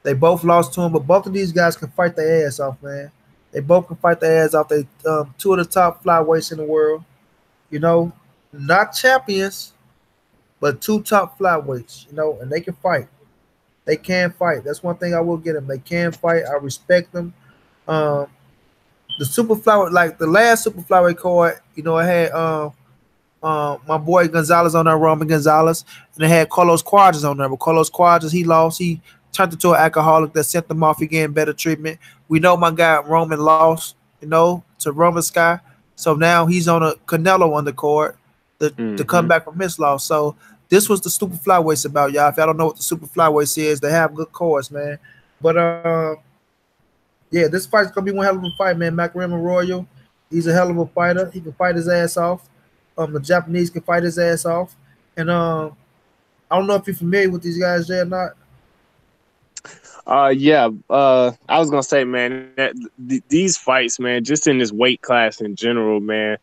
They both lost to him, but both of these guys can fight their ass off, man. They both can fight their ass off. They two of the top flyweights in the world. You know, not champions, but two top flyweights. You know, and they can fight. They can fight. That's one thing I will get them. They can fight. I respect them. Um, the super flyweight, like the last super flyweight card, it had my boy Gonzalez on there, Roman Gonzalez, and they had Carlos Quadras on there. But Carlos Quadras, he lost. He turned into an alcoholic that sent them off again, better treatment. We know my guy Roman lost, to Roman Sky. So now he's on a Canelo undercard to come back from his loss. So this was the super flyweights about, y'all. If y'all don't know what the super flyweights is, they have good cards, man. But yeah, this fight's gonna be one hell of a fight, man. Macram Royal, he's a hell of a fighter. He can fight his ass off. The Japanese can fight his ass off. And I don't know if you're familiar with these guys, Jay, or not.
Yeah. I was gonna say, man, that these fights, man, just in this weight class in general, man,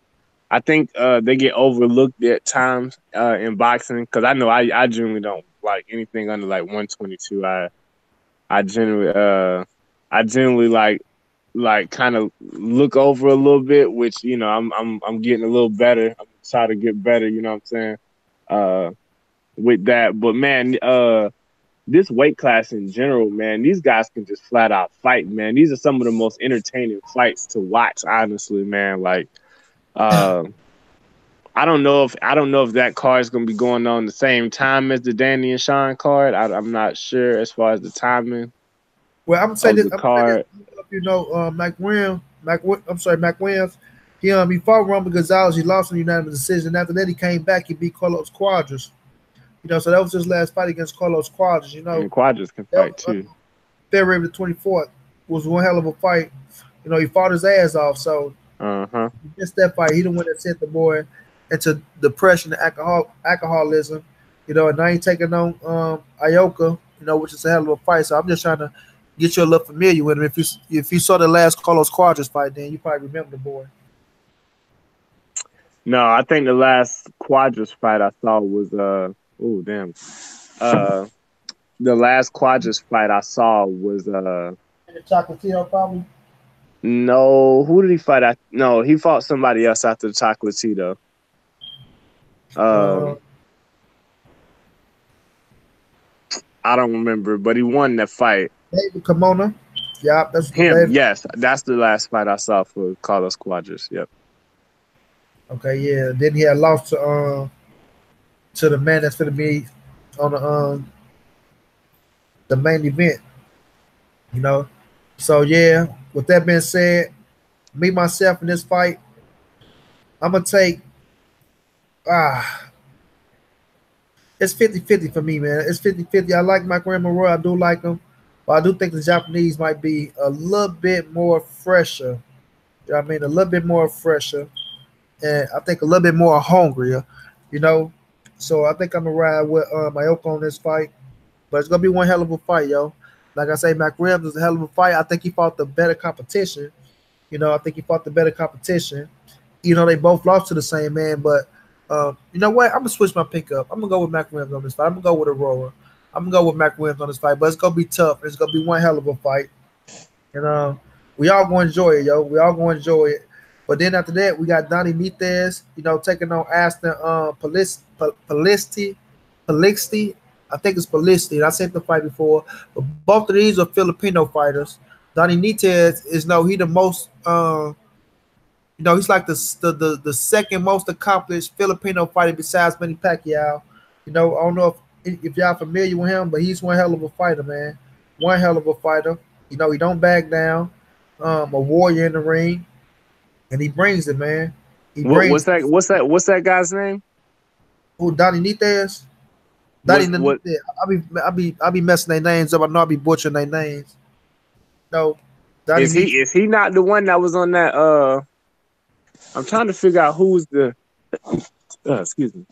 I think they get overlooked at times in boxing, because I know I generally don't like anything under like 122. I generally like kind of look over a little bit, which I'm getting a little better. I'm trying to get better, you know what I'm saying? With that, but man, this weight class in general, man, these guys can just flat out fight, man. These are some of the most entertaining fights to watch, honestly, man. Like, I don't know if that card is gonna be going on the same time as the Danny and Shawn card. I'm not sure as far as the timing.
Well, I'm gonna say this.
The card.
Mac Williams. He fought Roman Gonzalez. He lost in unanimous decision. After that, he came back. He beat Carlos Quadras. So that was his last fight against Carlos Quadras.
And Quadras can fight too.
February the 24th was one hell of a fight. He fought his ass off. So he missed that fight. He the one that sent the boy into depression and alcoholism. And now he's taking on Ioka. Which is a hell of a fight. So I'm just trying to get you a little familiar with him. If you saw the last Carlos Quadras fight, then you probably remember the boy.
No, I think the last Quadras fight I saw was the last Quadras fight I saw was
the Chocolatito, probably.
No, who did he fight? No, he fought somebody else after the Chocolatito. I don't remember, but he won that fight.
David Kimona. Yeah, that's
him. Yes, that's the last fight I saw for Carlos Quadras. Yep.
Okay, yeah. Then he had lost to the man that's going to be on the main event. So yeah. With that being said, me myself in this fight, I'm gonna take. It's 50-50 for me, man. It's 50-50. I like Mike Roy. I do like him. But I do think the Japanese might be a little bit more fresher. You know what I mean? A little bit more fresher. And I think a little bit more hungrier, So I think I'm going to ride with Ioka on this fight. But it's going to be one hell of a fight, yo. Like I say, Mac Ribs is a hell of a fight. I think he fought the better competition. I think he fought the better competition. They both lost to the same man, but you know what? I'm gonna switch my pick up. I'm gonna go with Mac Williams on this fight. I'm gonna go with Aurora. I'm gonna go with Mac Williams on this fight, but it's gonna be tough. It's gonna be one hell of a fight, and we all gonna enjoy it, yo. We all gonna enjoy it. But then after that, we got Donnie Nitez, taking on Aston Palisti. I think it's Palisti. I seen the fight before, but both of these are Filipino fighters. Donnie Nitez is he the most He's like the second most accomplished Filipino fighter besides Manny Pacquiao. I don't know if y'all familiar with him, but he's one hell of a fighter, man. One hell of a fighter. He don't back down. A warrior in the ring, and he brings it, man. He
What what's
brings
that? What's that guy's name?
who Donnie Nitez. Donnie
What
Nitez. I be messing their names up. I know I be butchering their names. No, Donnie
is
Nitez.
he? Is he not the one that was on that? I'm trying to figure out who's the. Excuse me.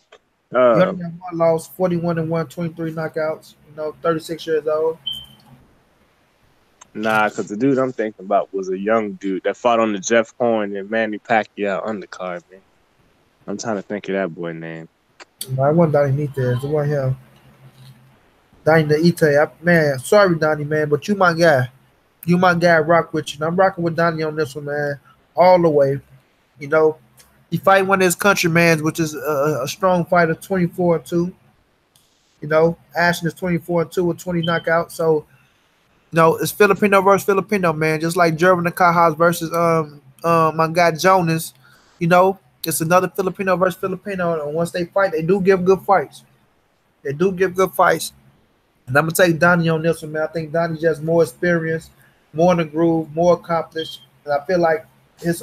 He
Uh,
only got one loss, 41 and 1, 23 knockouts. 36 years old.
Nah, because the dude I'm thinking about was a young dude that fought on the Jeff Horn and Manny Pacquiao undercard, man. I'm trying to think of that boy name.
No, I wasn't Donnie Nitez. It wasn't him. Donnie Nitez. Man, sorry, Donnie, man, but you my guy. You my guy. Rock with you. And I'm rocking with Donnie on this one, man, all the way. You know, he fight one of his countrymen, which is a strong fighter, 24-2. Ashton is 24-2 with 20 knockouts. So, it's Filipino versus Filipino, man. Just like Jervin Nakajas versus my guy Jonas. It's another Filipino versus Filipino. And once they fight, they do give good fights. They do give good fights. And I'm gonna take Donnie on this one, man. I think Donnie's just more experienced, more in the groove, more accomplished. And I feel like his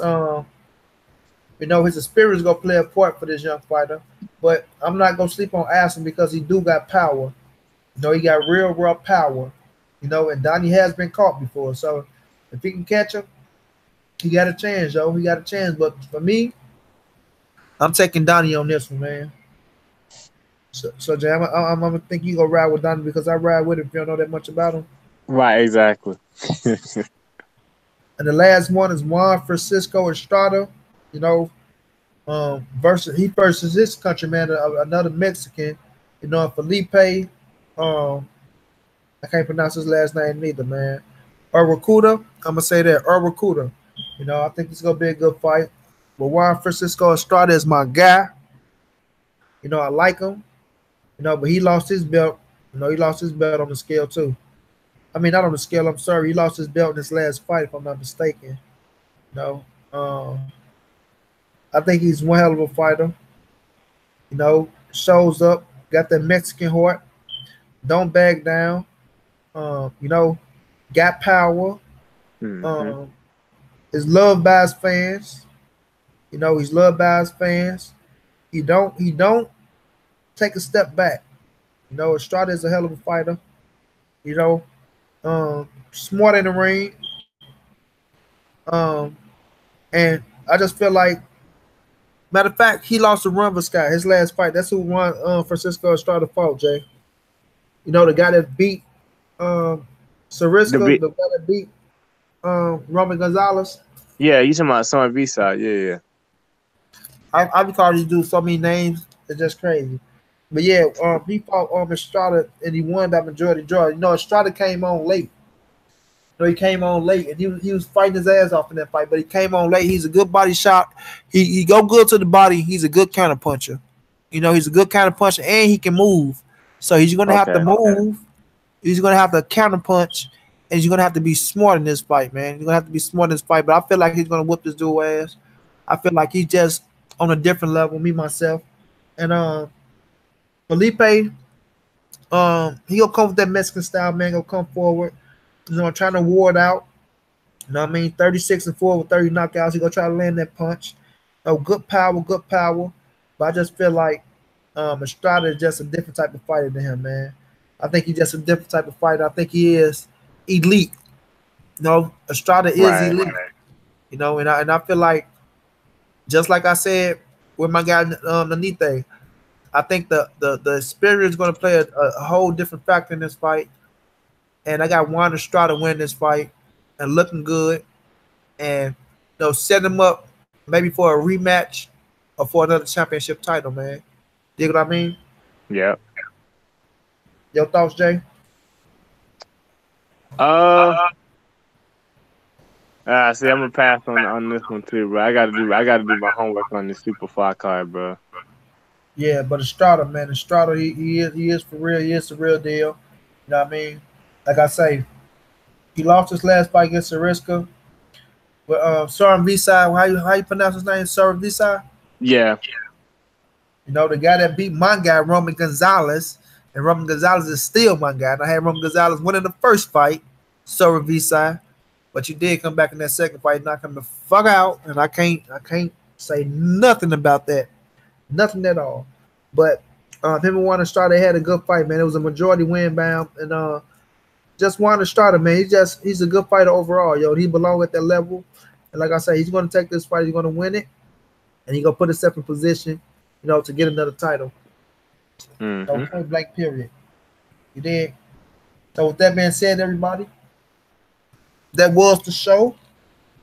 experience gonna play a part for this young fighter. But I'm not gonna sleep on Ashton because he do got power. He got real raw power. And Donnie has been caught before. So if he can catch him, he got a chance, yo. He got a chance. But for me, I'm taking Donnie on this one, man. So Jay, I'm gonna think you gonna ride with Donnie because I ride with him if you don't know that much about him.
Right, exactly.
And the last one is Juan Francisco Estrada. You know, versus his countryman, another Mexican. Felipe. Um, I can't pronounce his last name neither, man. Urakuda. I'm gonna say that Urakuda. I think it's gonna be a good fight. But Juan Francisco Estrada is my guy. I like him. But he lost his belt. He lost his belt on the scale too. I mean, not on the scale. I'm sorry. He lost his belt in his last fight, if I'm not mistaken. You know, um, I think he's one hell of a fighter. Shows up, got that Mexican heart, don't back down. Got power.
Hmm.
Um, is loved by his fans. He's loved by his fans. He don't take a step back. Estrada is a hell of a fighter. You know, smart in the ring. Um, and I just feel like, matter of fact, he lost to Rumble Scott his last fight. That's who won Francisco Estrada fought, Jay. The guy that beat um,
The
Sariska,
big,
the guy that beat Roman Gonzalez.
yeah, you talking about Son Visa? Yeah, yeah.
I be calling these dudes so many names. It's just crazy. But yeah, he fought Estrada and he won by majority draw. Estrada came on late. He came on late and he was fighting his ass off in that fight, but he came on late. He's a good body shot. He go good to the body. He's a good counter puncher. He's a good counter puncher and he can move. So he's gonna have to
Okay.
move. He's gonna have to counter punch, and he's gonna have to be smart in this fight, man. He's gonna have to be smart in this fight. But I feel like he's gonna whoop this dude ass. I feel like he's just on a different level, me myself. And Felipe, he gonna come with that Mexican style, man. Gonna come forward, trying to ward out. 36-4 with 30 knockouts. He gonna try to land that punch. Good power, good power. But I just feel like Estrada is just a different type of fighter than him, man. I think he's just a different type of fighter. I think he is elite. Estrada is
Right.
elite. And I feel like, just like I said with my guy Nanite, I think the experience is going to play a whole different factor in this fight. And I got Juan Estrada win this fight and looking good, and set him up maybe for a rematch or for another championship title, man. You know what I mean?
Yeah.
Your thoughts, Jay?
Uh, see, I'm gonna pass on this one too, bro. I gotta do my homework on this Super Fight card, bro.
Yeah, but Estrada, man, Estrada, he is for real. He is the real deal. You know what I mean? Like I say, he lost his last fight against Sariska, With Soren Visai, how you pronounce his name? Soren Visai.
Yeah,
You know, the guy that beat my guy, Roman Gonzalez, and Roman Gonzalez is still my guy. And I had Roman Gonzalez winning the first fight, Soren Visai, but you did come back in that second fight, knock him the fuck out, and I can't say nothing about that, nothing at all. But him and Warner Strider had a good fight, man. It was a majority win, bound, and just Warner Strider, man. He's a good fighter overall, yo. He belong at that level, and like I said, he's going to take this fight, he's going to win it, and he's going to put himself in position, to get another title. So
hmm
point blank, period. You did. So with that being said, everybody, that was the show.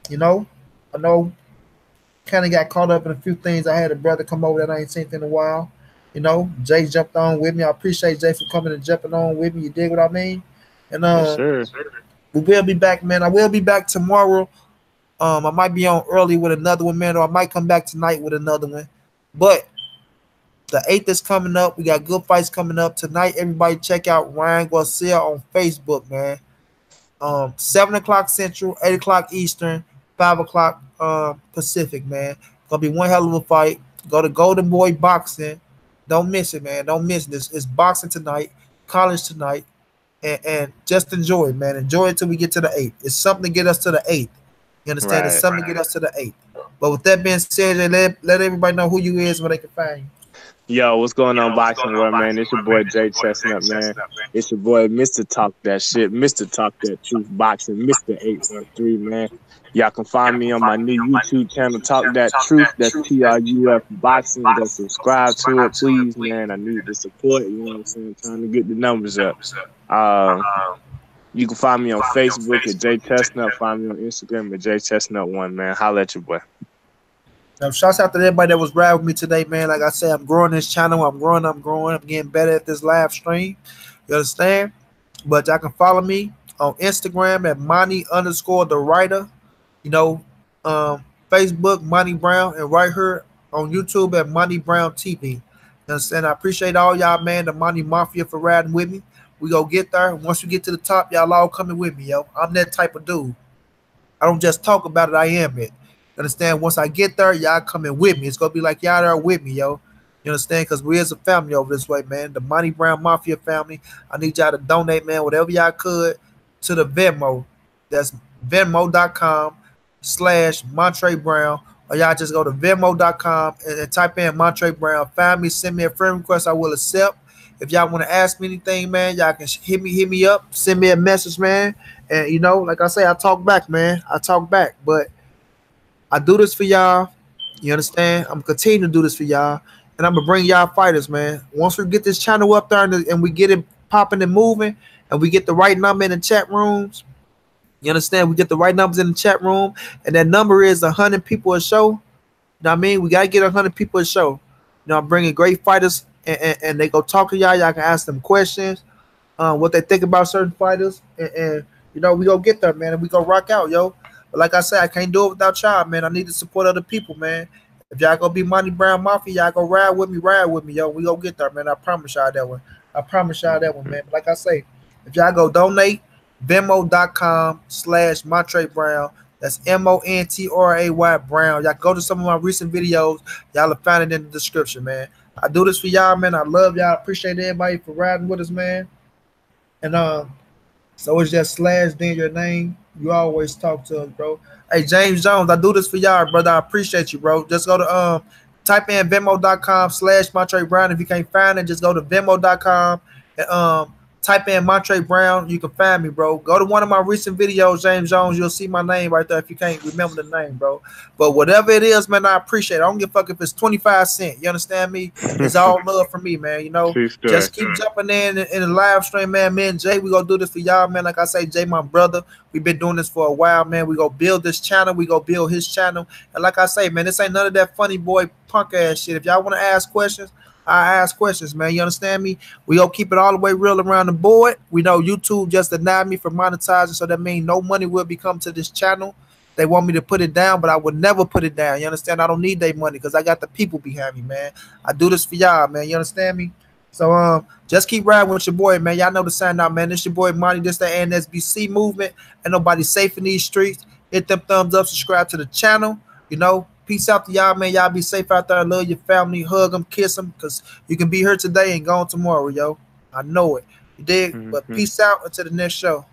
You know, I know kind of got caught up in a few things. I had a brother come over that I ain't seen in a while. Jay jumped on with me. I appreciate Jay for coming and jumping on with me. You dig what I mean? And
Yes, sir.
we will be back, man. I will be back tomorrow. I might be on early with another one, man, or I might come back tonight with another one. But the 8th is coming up. We got good fights coming up tonight. Everybody check out Ryan Garcia on Facebook, man. 7 o'clock Central, 8 o'clock Eastern, 5 o'clock Pacific, man. Gonna be one hell of a fight. Go to Golden Boy Boxing. Don't miss it, man. Don't miss this. It's boxing tonight, college tonight, and just enjoy it, man. Enjoy it till we get to the 8th. It's something to get us to the 8th. You understand? It's
Right.
something to get us to the 8th. But with that being said, let everybody know who you is, where they can find you.
Yo, what's going on, boxing world, man? It's your boy Jay Chestnut, man. It's your boy Mr. Talk That Shit, Mr. Talk That Truth Boxing, Mr. 813, man. Y'all can find me on my new YouTube channel, Talk That Truth. That's TRUF Boxing. Go subscribe to it, please, man. I need the support. You know what I'm saying? Trying to get the numbers up. You can find me on Facebook at Jay Chestnut. Find me on Instagram at Jay Chestnut1, man. Holla at your boy.
Shouts out to everybody that was riding with me today, man. Like I said, I'm growing this channel. I'm growing. I'm getting better at this live stream. You understand? But y'all can follow me on Instagram at Monty_the writer. Facebook, Monty Brown, and right here on YouTube at Monty Brown TV. You understand? I appreciate all y'all, man, the Monty Mafia for riding with me. We go get there. Once we get to the top, y'all all coming with me, yo. I'm that type of dude. I don't just talk about it, I am it. Understand? Once I get there, y'all coming with me. It's gonna be like y'all there with me, yo. You understand? Because we as a family over this way, man. The Monty Brown Mafia family. I need y'all to donate, man, whatever y'all could to the Venmo. That's Venmo.com/Montre Brown. Or y'all just go to Venmo.com and type in Montre Brown. Find me, send me a friend request. I will accept. If y'all want to ask me anything, man, y'all can hit me up, send me a message, man. And like I say, I talk back, man. I talk back, but I do this for y'all. You understand? I'm gonna continue to do this for y'all, and I'm gonna bring y'all fighters, man. Once we get this channel up there and we get it popping and moving, and we get the right number in the chat rooms. You understand? We get the right numbers in the chat room, and that number is 100 people a show. You know what I mean? We gotta get 100 people a show. I'm bringing great fighters, and they go talk to y'all. Y'all can ask them questions, what they think about certain fighters, and we go get there, man, and we go rock out, yo. But like I said, I can't do it without y'all, man. I need to support other people, man. If y'all gonna be Monty Brown Mafia, y'all go ride with me, yo. We go get there, man. I promise y'all that one. I promise y'all that one, man. But like I say, if y'all go donate, Venmo.com/Montre Brown. That's MONTRAY Brown. Y'all go to some of my recent videos. Y'all will find it in the description, man. I do this for y'all, man. I love y'all. Appreciate everybody for riding with us, man. And so it's just slash then your name. You always talk to us, bro. Hey, James Jones, I do this for y'all, brother. I appreciate you, bro. Just go to type in Venmo.com/Montre Brown. If you can't find it, just go to Venmo.com and type in Montre Brown. You can find me, bro. Go to one of my recent videos, James Jones. You'll see my name right there if you can't remember the name, bro. But whatever it is, man, I appreciate it. I don't give a fuck if it's 25 cents. You understand me? It's all love for me, man. Just keep jumping in the live stream, man. Me and Jay, we gonna do this for y'all, man. Like I say, Jay, my brother, we've been doing this for a while, man. We go build this channel. We go build his channel. And like I say, man, this ain't none of that funny boy punk ass shit. If y'all want to ask questions, I ask questions, man. You understand me? We gonna keep it all the way real around the board. We know YouTube just denied me for monetizing, so that means no money will be come to this channel. They want me to put it down, but I would never put it down. You understand? I don't need their money because I got the people behind me, man. I do this for y'all, man. You understand me? So just keep riding with your boy, man. Y'all know the sign out, man. This your boy Monty. This the NSBC movement. Ain't nobody safe in these streets. Hit them thumbs up, subscribe to the channel. Peace out to y'all, man. Y'all be safe out there. Love your family. Hug them, kiss them, because you can be here today and gone tomorrow, yo. I know it. You dig? But
Mhm.
peace out until the next show.